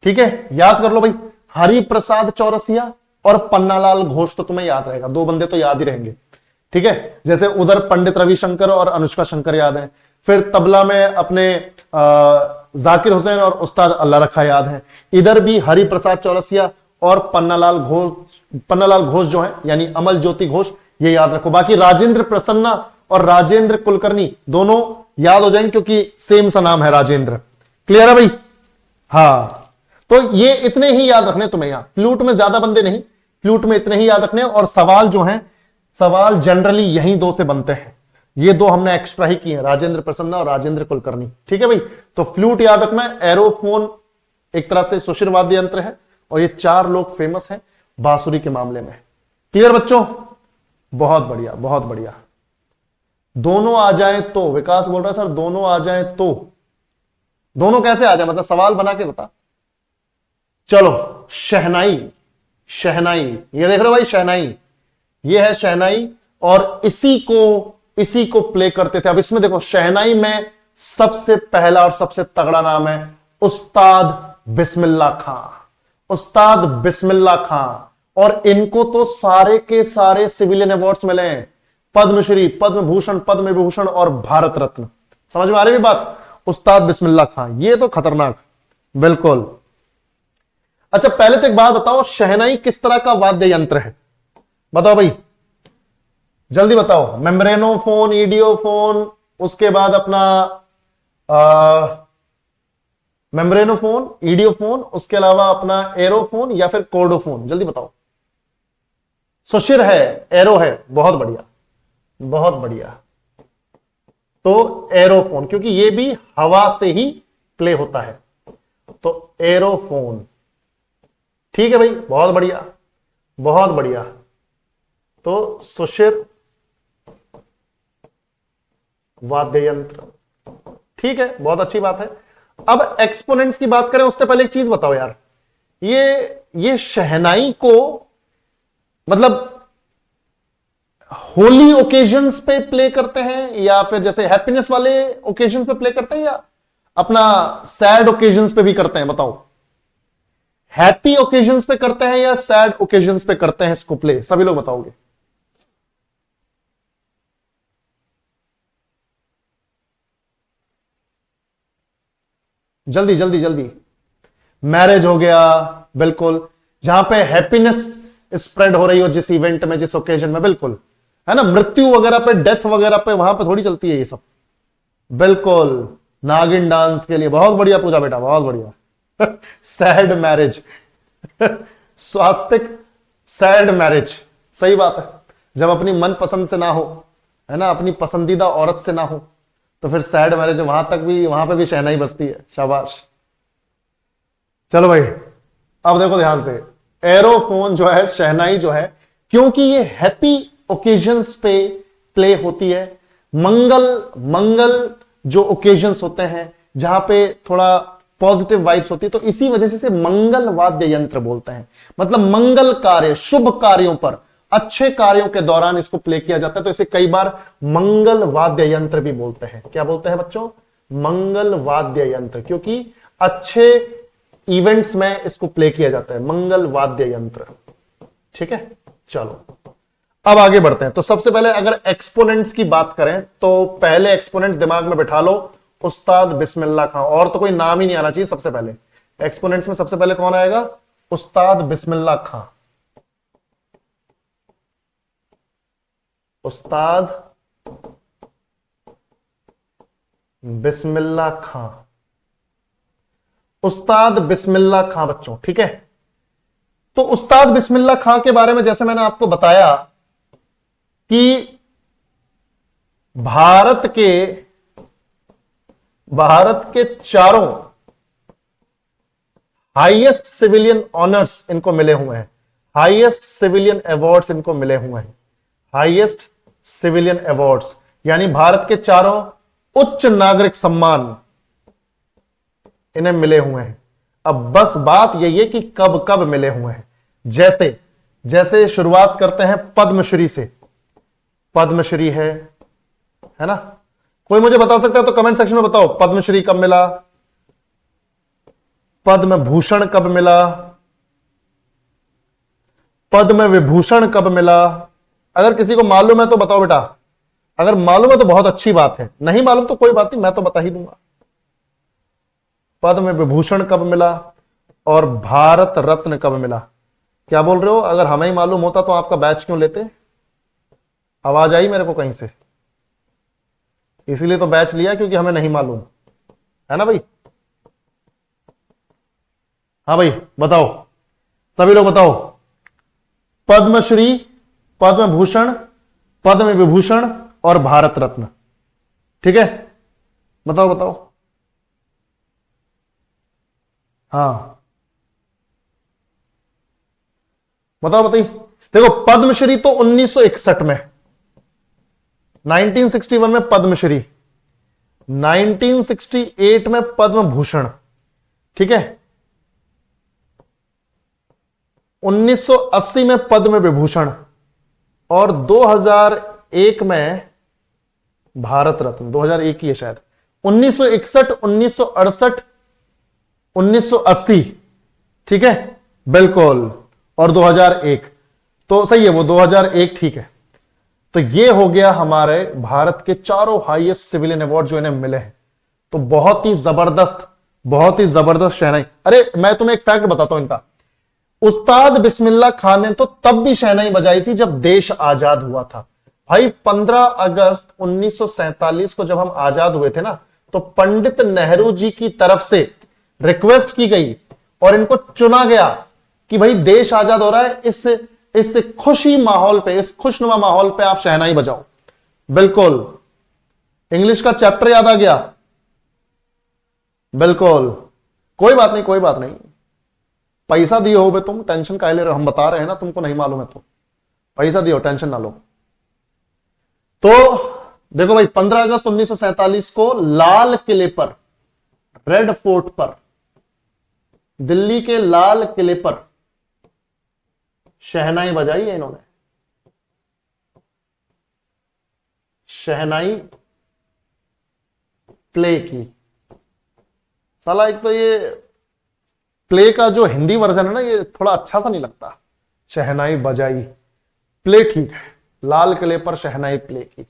ठीक है? याद कर लो भाई, हरिप्रसाद चौरसिया और पन्नालाल घोष तो तुम्हें याद रहेगा, दो बंदे तो याद ही रहेंगे, ठीक है? जैसे उधर पंडित रविशंकर और अनुष्का शंकर याद है, फिर तबला में अपने जाकिर हुसैन और उस्ताद अल्लाह रखा याद है, इधर भी हरिप्रसाद चौरसिया और पन्नालाल घोष जो है यानी अमल ज्योति घोष, ये याद रखो। बाकी राजेंद्र प्रसन्ना और राजेंद्र कुलकर्णी दोनों याद हो जाएंगे क्योंकि सेम सा नाम है राजेंद्र। क्लियर है भाई? हाँ, तो ये इतने ही याद रखने तुम्हें, यहां फ्लूट में ज्यादा बंदे नहीं, फ्लूट में इतने ही याद रखने। और सवाल जो है, सवाल जनरली यही दो से बनते हैं, ये दो हमने एक्स्ट्रा ही किए हैं, राजेंद्र प्रसन्ना और राजेंद्र कुलकर्णी, ठीक है भाई? तो फ्लूट याद रखना, एरोफोन एक तरह से सुशिर वाद्य यंत्र है, और ये चार लोग फेमस हैं बांसुरी के मामले में। क्लियर बच्चों? बहुत बढ़िया, बहुत बढ़िया। दोनों आ जाए तो, विकास बोल रहा है सर दोनों आ जाए तो, दोनों कैसे आ जाए, मतलब सवाल बना के बता। चलो, शहनाई, शहनाई, ये देख रहे हो भाई, शहनाई, ये है शहनाई, और इसी को प्ले करते थे। अब इसमें देखो, शहनाई में सबसे पहला और सबसे तगड़ा नाम है उस्ताद बिस्मिल्लाह खां, उस्ताद बिस्मिल्लाह खां। और इनको तो सारे के सारे सिविलियन अवार्ड्स मिले हैं, पद्मश्री, पद्म भूषण, पद्म विभूषण और भारत रत्न। समझ में आ रही है बात? उस्ताद बिस्मिल्लाह खां, ये तो खतरनाक, बिल्कुल। अच्छा, पहले तो एक बात बताओ, शहनाई किस तरह का वाद्य यंत्र है? बताओ भाई, जल्दी बताओ। मेम्ब्रेनोफोन, ईडियोफोन, उसके बाद अपना मेम्ब्रेनोफोन, ईडियोफोन, उसके अलावा अपना एरोफोन या फिर कोर्डोफोन, जल्दी बताओ। सुशिर है, एरो है, बहुत बढ़िया, बहुत बढ़िया। तो एरोफोन, क्योंकि ये भी हवा से ही प्ले होता है, तो एरोफोन, ठीक है भाई, बहुत बढ़िया, बहुत बढ़िया। तो सुशिर वाद्य यंत्र, ठीक है, बहुत अच्छी बात है। अब एक्सपोनेंट्स की बात करें उससे पहले एक चीज बताओ यार, ये शहनाई को मतलब होली ओकेजन्स पे प्ले करते हैं या फिर जैसे हैप्पीनेस वाले ओकेजन्स पे प्ले करते हैं या अपना सैड ओकेजन्स पे भी करते हैं? बताओ, हैप्पी ओकेजन्स पे करते हैं या सैड ओकेजन्स पे करते हैं इसको प्ले? सभी लोग बताओगे। जल्दी जल्दी जल्दी। मैरिज हो गया, बिल्कुल, जहां पे हैप्पीनेस स्प्रेड हो रही हो, जिस इवेंट में, जिस ओकेजन में, बिल्कुल, है ना? मृत्यु वगैरह पे, डेथ वगैरह पे, वहां पे थोड़ी चलती है ये सब, बिल्कुल। नागिन डांस के लिए, बहुत बढ़िया पूजा बेटा, बहुत बढ़िया। सैड मैरिज, स्वास्तिक सैड मैरिज, सही बात है। जब अपनी मन पसंद से ना हो, है ना, अपनी पसंदीदा औरत से ना हो, तो फिर सैड मैरिज, वहां तक भी, वहां पे भी शहनाई बजती है, शाबाश। चलो भाई, अब देखो ध्यान से, एरोफोन जो है, शहनाई जो है, क्योंकि ये हैप्पी ओकेजन्स पे प्ले होती है। मंगल जो ओकेजन्स होते हैं जहां पे थोड़ा पॉजिटिव वाइब्स होती है, तो इसी वजह से इसे मंगल वाद्य यंत्र बोलते हैं। मतलब मंगल कार्य, शुभ कार्यों पर, अच्छे कार्यों के दौरान इसको प्ले किया जाता है, तो इसे कई बार मंगल वाद्य यंत्र भी बोलते हैं। क्या बोलते हैं बच्चों? मंगल वाद्य यंत्र, क्योंकि अच्छे इवेंट्स में इसको प्ले किया जाता है, मंगल वाद्य यंत्र। ठीक है, चलो अब आगे बढ़ते हैं। तो सबसे पहले अगर एक्सपोनेंट्स की बात करें तो पहले एक्सपोनेंट्स दिमाग में बैठा लो, उस्ताद बिस्मिल्लाह खां। और तो कोई नाम ही नहीं आना चाहिए। सबसे पहले एक्सपोनेंट्स में सबसे पहले कौन आएगा? उस्ताद बिस्मिल्लाह खां। उस्ताद बिस्मिल्लाह खां, उस्ताद बिस्मिल्लाह खां बच्चों। ठीक है, तो उस्ताद बिस्मिल्लाह खां के बारे में जैसे मैंने आपको बताया कि भारत के चारों हाईएस्ट सिविलियन ऑनर्स इनको मिले हुए हैं, हाईएस्ट सिविलियन अवार्ड्स इनको मिले हुए हैं, हाईएस्ट सिविलियन अवार्ड्स, यानी भारत के चारों उच्च नागरिक सम्मान इन्हें मिले हुए हैं। अब बस बात यही है कि कब कब मिले हुए हैं। जैसे शुरुआत करते हैं पद्मश्री से। पद्मश्री है ना? कोई मुझे बता सकता है तो कमेंट सेक्शन में बताओ, पद्मश्री कब मिला, पद्म भूषण कब मिला, पद्म विभूषण कब मिला? अगर किसी को मालूम है तो बताओ बेटा। अगर मालूम है तो बहुत अच्छी बात है, नहीं मालूम तो कोई बात नहीं, मैं तो बता ही दूंगा। पद्म विभूषण कब मिला और भारत रत्न कब मिला? क्या बोल रहे हो? अगर हमें ही मालूम होता तो आपका बैच क्यों लेते? आवाज आई मेरे को कहीं से? इसीलिए तो बैच लिया क्योंकि हमें नहीं मालूम है ना भाई। हाँ भाई बताओ, सभी लोग बताओ। पद्मश्री, पद्म भूषण, पद्म विभूषण और भारत रत्न। ठीक है, बताओ बताओ। हाँ बताओ बताइए। देखो पद्मश्री तो 1961 में, 1961 में पद्मश्री, 1968 में पद्म भूषण। ठीक है, 1980 में पद्म विभूषण और 2001 में भारत रत्न। 2001 की है शायद। 1961, 1968, 1980। ठीक है, बिल्कुल। और 2001 तो सही है, वो 2001 ठीक है। तो ये हो गया हमारे भारत के चारों हाईएस्ट सिविलियन अवार्ड जो इन्हें मिले हैं। तो बहुत ही जबरदस्त शहनाई। अरे मैं तुम्हें एक फैक्ट बताता हूं इनका। उस्ताद बिस्मिल्लाह खान ने तो तब भी शहनाई बजाई थी जब देश आजाद हुआ था। भाई 15 अगस्त 1947 को जब हम आजाद हुए थे ना, तो पंडित नेहरू जी की तरफ से रिक्वेस्ट की गई और इनको चुना गया कि भाई देश आजाद हो रहा है, इस खुशी माहौल पे, इस खुशनुमा माहौल पे आप शहनाई बजाओ। बिल्कुल। इंग्लिश का चैप्टर याद आ गया? बिल्कुल। कोई बात नहीं। पैसा दिए हो बे तुम, टेंशन काहे ले रहे हो? हम बता रहे हैं ना, तुमको नहीं मालूम है तो पैसा दियो, टेंशन ना लो। तो देखो भाई 15 अगस्त 1947 को लाल किले पर, रेड फोर्ट पर, दिल्ली के लाल किले पर शहनाई बजाई है इन्होंने। शहनाई प्ले की। साला एक तो ये प्ले का जो हिंदी वर्जन है ना, ये थोड़ा अच्छा सा नहीं लगता। शहनाई बजाई, प्ले ठीक है, लाल किले पर शहनाई प्ले की।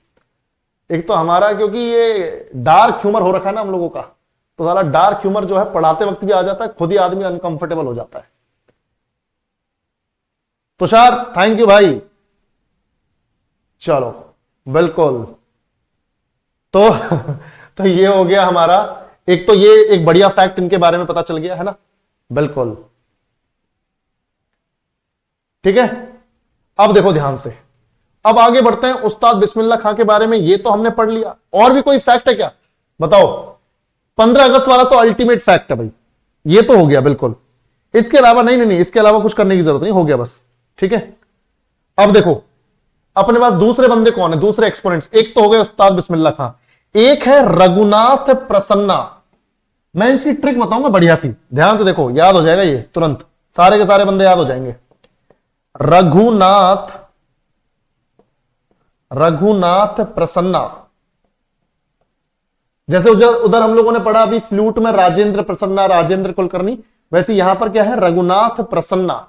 एक तो हमारा क्योंकि ये डार्क ह्यूमर हो रखा है ना हम लोगों का, तो साला डार्क ह्यूमर जो है पढ़ाते वक्त भी आ जाता है, खुद ही आदमी अनकंफर्टेबल हो जाता है। तुषार थैंक यू भाई। चलो बिल्कुल। तो ये हो गया हमारा, एक तो ये एक बढ़िया फैक्ट इनके बारे में पता चल गया है ना। बिल्कुल ठीक है। अब देखो ध्यान से, अब आगे बढ़ते हैं उस्ताद बिस्मिल्लाह खां के बारे में। ये तो हमने पढ़ लिया, और भी कोई फैक्ट है क्या बताओ? 15 अगस्त वाला तो अल्टीमेट फैक्ट है भाई, ये तो हो गया बिल्कुल। इसके अलावा नहीं नहीं नहीं, इसके अलावा कुछ करने की जरूरत नहीं, हो गया बस। ठीक है, अब देखो अपने पास दूसरे बंदे कौन है, दूसरे एक्सपोनेंट्स। एक तो हो गए उस्ताद बिस्मिल्लाह खां, एक है रघुनाथ प्रसन्ना। मैं इसकी ट्रिक बताऊंगा बढ़िया सी, ध्यान से देखो, याद हो जाएगा ये तुरंत, सारे के सारे बंदे याद हो जाएंगे। रघुनाथ, रघुनाथ प्रसन्ना। जैसे उधर हम लोगों ने पढ़ा अभी फ्लूट में राजेंद्र प्रसन्ना, राजेंद्र कुलकर्णी, वैसे यहां पर क्या है, रघुनाथ प्रसन्ना।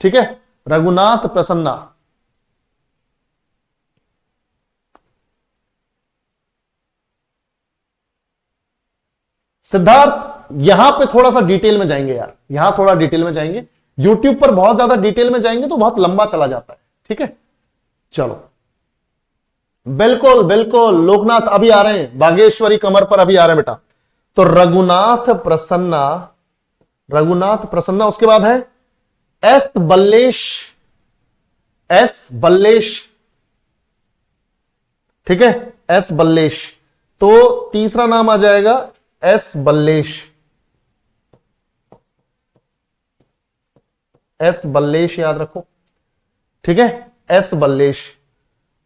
ठीक है, रघुनाथ प्रसन्ना। सिद्धार्थ यहां पे थोड़ा सा डिटेल में जाएंगे यार, यहां थोड़ा डिटेल में जाएंगे, यूट्यूब पर बहुत ज्यादा डिटेल में जाएंगे तो बहुत लंबा चला जाता है। ठीक है, चलो बिल्कुल बिल्कुल, लोकनाथ अभी आ रहे हैं, बागेश्वरी कमर पर अभी आ रहे हैं बेटा। तो रघुनाथ प्रसन्ना, रघुनाथ प्रसन्ना, उसके बाद है एस बल्लेश, एस बल्लेश। ठीक है, एस बल्लेश। तो तीसरा नाम आ जाएगा एस बल्लेश, एस बल्लेश याद रखो। ठीक है, एस बल्लेश।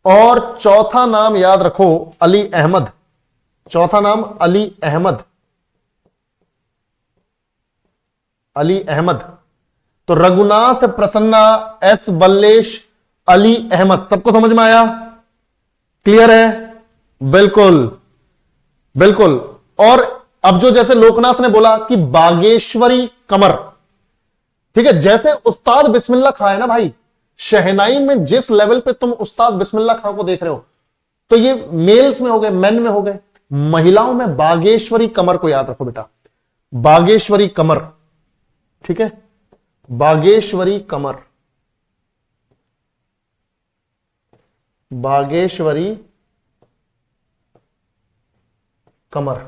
और चौथा नाम याद रखो अली अहमद, चौथा नाम अली अहमद, अली अहमद। तो रघुनाथ प्रसन्ना, एस बल्लेश, अली अहमद, सबको समझ में आया, क्लियर है? बिल्कुल बिल्कुल। और अब जो जैसे लोकनाथ ने बोला कि बागेश्वरी कमर, ठीक है, जैसे उस्ताद बिस्मिल्लाह खां है ना भाई, शहनाई में जिस लेवल पे तुम उस्ताद बिस्मिल्लाह खां को देख रहे हो, तो ये मेल्स में हो गए, मेन में हो गए। महिलाओं में बागेश्वरी कमर को याद रखो बेटा, बागेश्वरी कमर। ठीक है, बागेश्वरी कमर, बागेश्वरी कमर,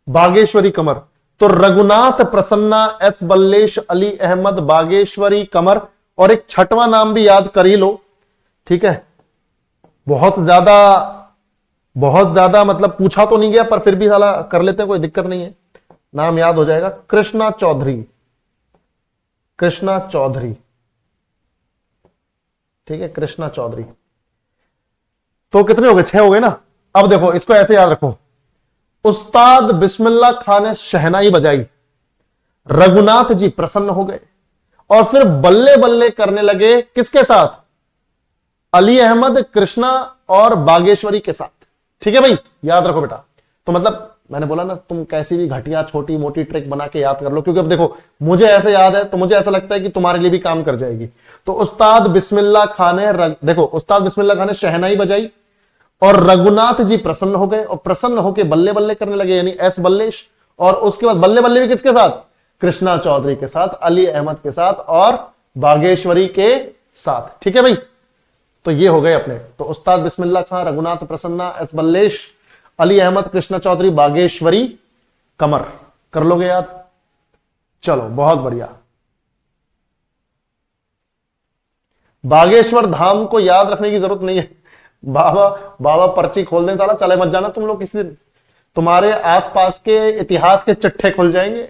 बागेश्वरी कमर। तो रघुनाथ प्रसन्ना, एस बल्लेश, अली अहमद, बागेश्वरी कमर, और एक छठवां नाम भी याद कर ही लो। ठीक है, बहुत ज्यादा मतलब पूछा तो नहीं गया, पर फिर भी साला कर लेते हैं, कोई दिक्कत नहीं है। नाम याद हो जाएगा, कृष्णा चौधरी, कृष्णा चौधरी। ठीक है, कृष्णा चौधरी। तो कितने हो गए, 6 हो गए ना। अब देखो इसको ऐसे याद रखो, उस्ताद बिस्मिल्लाह खां ने शहनाई बजाई, रघुनाथ जी प्रसन्न हो गए, और फिर बल्ले बल्ले करने लगे किसके साथ, अली अहमद, कृष्णा और बागेश्वरी के साथ। ठीक है भाई, याद रखो बेटा। तो मतलब मैंने बोला ना, तुम कैसी भी घटिया छोटी मोटी ट्रिक बना के याद कर लो, क्योंकि अब देखो मुझे ऐसे याद है तो मुझे ऐसा लगता है कि तुम्हारे लिए भी काम कर जाएगी। तो उस्ताद बिस्मिल्लाह खां ने, देखो उस्ताद बिस्मिल्लाह खां ने शहनाई बजाई और रघुनाथ जी प्रसन्न हो गए, और प्रसन्न होकर बल्ले बल्ले करने लगे, यानी एस बल्लेश। और उसके बाद बल्ले बल्ले भी किसके साथ, कृष्णा चौधरी के साथ, अली अहमद के साथ और बागेश्वरी के साथ। ठीक है भाई, तो ये हो गए अपने। तो उस्ताद बिस्मिल्लाह खां, रघुनाथ प्रसन्ना, एस बल्लेश, अली अहमद, कृष्णा चौधरी, बागेश्वरी कमर। कर लोगे याद? चलो बहुत बढ़िया। बागेश्वर धाम को याद रखने की जरूरत नहीं है, बाबा पर्ची खोल दें, साला चले मत जाना तुम लोग किसी दिन, तुम्हारे आसपास के इतिहास के चट्टे खुल जाएंगे।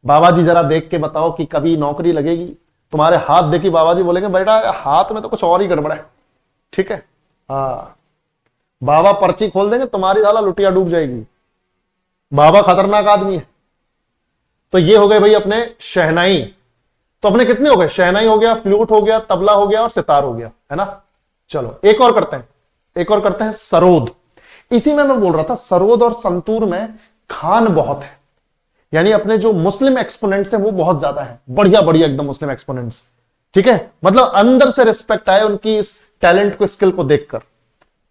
बाबा जी जरा देख के बताओ कि कभी नौकरी लगेगी, तुम्हारे हाथ देखी बाबा जी बोलेंगे बेटा हाथ में तो कुछ और ही गड़बड़ है। ठीक है, हाँ, बाबा पर्ची खोल देंगे, तुम्हारी साला लुटिया डूब जाएगी। बाबा खतरनाक आदमी है। तो ये हो गए भाई अपने शहनाई। तो अपने कितने हो गए, शहनाई हो गया, फ्लूट हो गया, तबला हो गया और सितार हो गया, है ना। चलो एक और करते हैं, एक और करते हैं सरोद। इसी में मैं बोल रहा था, सरोद और संतूर में खान बहुत है, यानी अपने जो मुस्लिम एक्सपोनेंट्स हैं वो बहुत ज्यादा है, बढ़िया बढ़िया एकदम मुस्लिम एक्सपोनेंट्स। ठीक है, मतलब अंदर से रिस्पेक्ट आए उनकी इस टैलेंट को, स्किल को देखकर।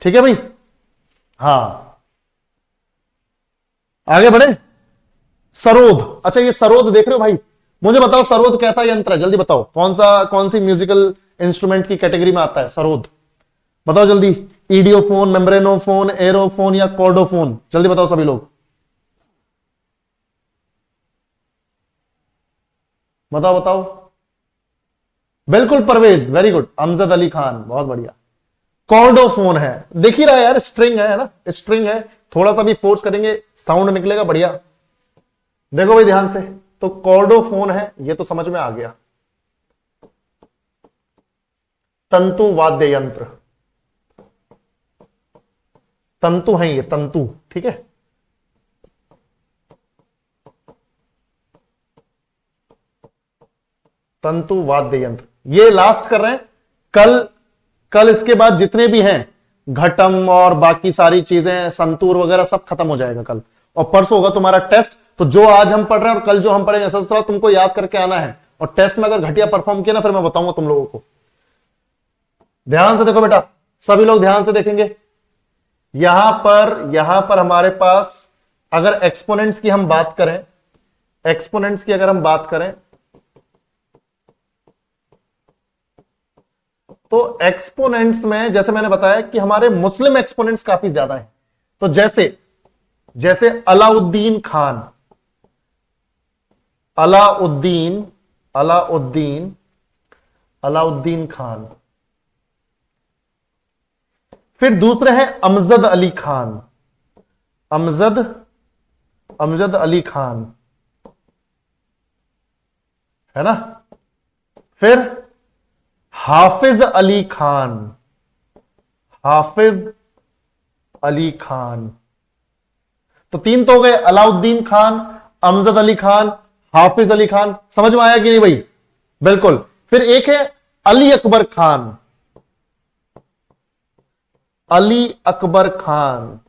ठीक है भाई, हाँ आगे बढ़े। सरोद, अच्छा ये सरोद देख रहे हो भाई, मुझे बताओ सरोद कैसा यंत्र है, जल्दी बताओ, कौन सी म्यूजिकल इंस्ट्रूमेंट की कैटेगरी में आता है सरोद, बताओ जल्दी। ईडियोफोन, मेम्ब्रेनोफोन, एरोफोन या कॉर्डोफोन, जल्दी बताओ सभी लोग, बताओ बताओ। बिल्कुल परवेज, वेरी गुड, अमजद अली खान, बहुत बढ़िया। कॉर्डोफोन है, देख ही रहा है यार, स्ट्रिंग है ना, स्ट्रिंग है, थोड़ा सा भी फोर्स करेंगे साउंड निकलेगा बढ़िया। देखो भाई ध्यान से, तो कॉर्डोफोन है, ये तो समझ में आ गया। तंतु वाद्य यंत्र, तंतु है ये, तंतु, ठीक है। तंतु वाद्य यंत्र, ये लास्ट कर रहे हैं। कल इसके बाद जितने भी हैं घटम और बाकी सारी चीजें, संतूर वगैरह, सब खत्म हो जाएगा कल। और परसों होगा तुम्हारा टेस्ट। तो जो आज हम पढ़ रहे हैं और कल जो हम पढ़ेंगे, सब तुमको याद करके आना है। और टेस्ट में अगर घटिया परफॉर्म किया ना, फिर मैं बताऊंगा तुम लोगों को। ध्यान से देखो बेटा, सभी लोग ध्यान से देखेंगे। यहां पर हमारे पास अगर एक्सपोनेंट्स की हम बात करें, एक्सपोनेंट्स की अगर हम बात करें, तो एक्सपोनेंट्स में जैसे मैंने बताया कि हमारे मुस्लिम एक्सपोनेंट्स काफी ज्यादा हैं। तो जैसे अलाउद्दीन खान, अलाउद्दीन खान। फिर दूसरे हैं अमजद अली खान, अमजद अली खान, है ना। फिर हाफिज अली खान, हाफिज अली खान। तो तीन तो हो गए, अलाउद्दीन खान, अमजद अली खान, हाफिज अली खान। समझ में आया कि नहीं भाई? बिल्कुल। फिर एक है अली अकबर खान, अली अकबर खान,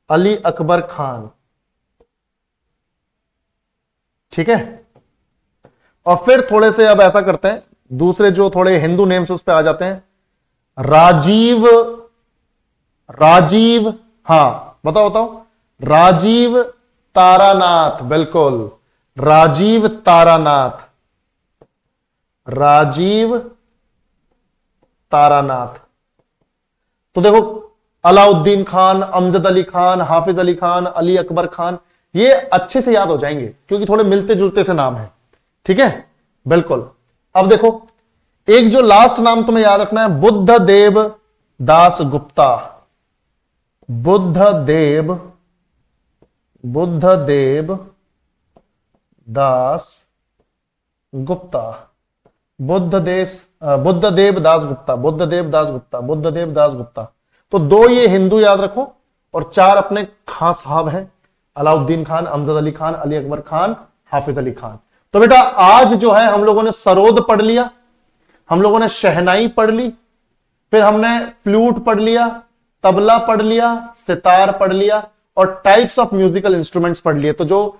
अली अकबर खान, ठीक है। और फिर थोड़े से अब ऐसा करते हैं, दूसरे जो थोड़े हिंदू नेम्स उस पे आ जाते हैं। राजीव, हां बताओ, राजीव तारानाथ, बिल्कुल, राजीव तारानाथ। तो देखो, अलाउद्दीन खान, अमजद अली खान, हाफिज अली खान, अली अकबर खान, ये अच्छे से याद हो जाएंगे क्योंकि थोड़े मिलते जुलते से नाम है, ठीक है, बिल्कुल। अब देखो, एक जो लास्ट नाम तुम्हें याद रखना है, बुद्धदेव दास गुप्ता, बुद्धदेव दास गुप्ता, बुद्धदेव दास गुप्ता। तो दो ये हिंदू याद रखो और चार अपने खास साहब हैं, अलाउद्दीन खान, अमजद अली खान, अली अकबर खान, हाफिज अली खान। तो बेटा आज जो है हम लोगों ने सरोद पढ़ लिया, हम लोगों ने शहनाई पढ़ ली, फिर हमने फ्लूट पढ़ लिया, तबला पढ़ लिया, सितार पढ़ लिया और टाइप्स ऑफ म्यूजिकल इंस्ट्रूमेंट्स पढ़ लिए। तो जो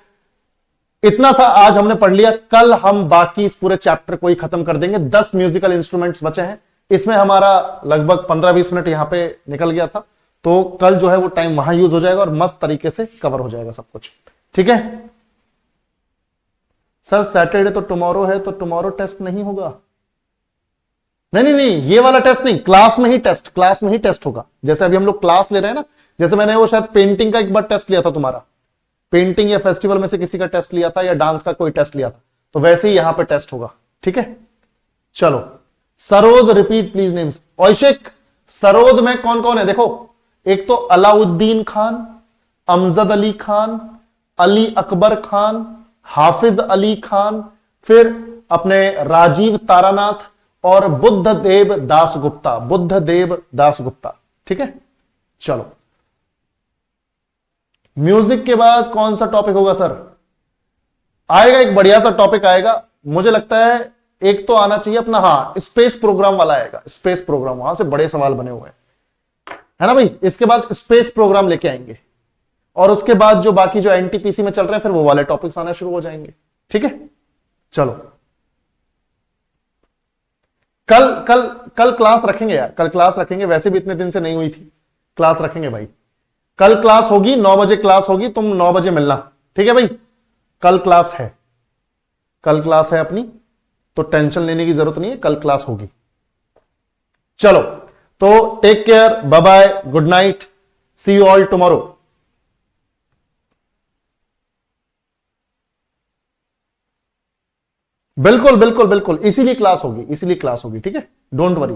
इतना था आज हमने पढ़ लिया। कल हम बाकी इस पूरे चैप्टर को ही खत्म कर देंगे। 10 म्यूजिकल इंस्ट्रूमेंट्स बचे हैं, इसमें हमारा लगभग 15-20 मिनट यहां पे निकल गया था। तो कल जो है वो टाइम वहां यूज हो जाएगा और मस्त तरीके से कवर हो जाएगा सब कुछ, ठीक है। सर सैटरडे तो टुमारो है, तो टुमारो टेस्ट नहीं होगा? नहीं, ये वाला टेस्ट नहीं, क्लास में ही टेस्ट होगा। जैसे अभी हम लोग क्लास ले रहे हैं ना, जैसे मैंने वो शायद पेंटिंग का एक बार टेस्ट लिया था तुम्हारा, पेंटिंग या फेस्टिवल में से किसी का टेस्ट लिया था या डांस का कोई टेस्ट लिया था, तो वैसे ही यहां पे टेस्ट होगा, ठीक है। चलो, sarod repeat please names. Aushik, sarod में कौन कौन है देखो, एक तो अलाउद्दीन खान, अमजद अली खान, अली अकबर खान, हाफिज अली खान, फिर अपने राजीव तारानाथ और बुद्धदेव दास गुप्ता, ठीक है। चलो, म्यूजिक के बाद कौन सा टॉपिक होगा सर? आएगा एक बढ़िया सा टॉपिक आएगा, मुझे लगता है एक तो आना चाहिए अपना, हाँ, स्पेस प्रोग्राम वाला आएगा। स्पेस प्रोग्राम, वहां से बड़े सवाल बने हुए हैं, है ना भाई। इसके बाद स्पेस प्रोग्राम लेके आएंगे और उसके बाद जो बाकी जो एनटीपीसी में चल रहे हैं फिर वो वाले टॉपिक्स आना शुरू हो जाएंगे, ठीक है। चलो, कल क्लास रखेंगे यार, कल क्लास रखेंगे, वैसे भी इतने दिन से नहीं हुई थी, क्लास रखेंगे भाई। कल क्लास होगी, 9 बजे क्लास होगी, तुम 9 बजे मिलना, ठीक है भाई। कल क्लास है अपनी, तो टेंशन लेने की जरूरत नहीं है, कल क्लास होगी। चलो, तो take care, bye bye, good night, see you all tomorrow. बिल्कुल, इसीलिए क्लास होगी, ठीक है, डोंट वरी।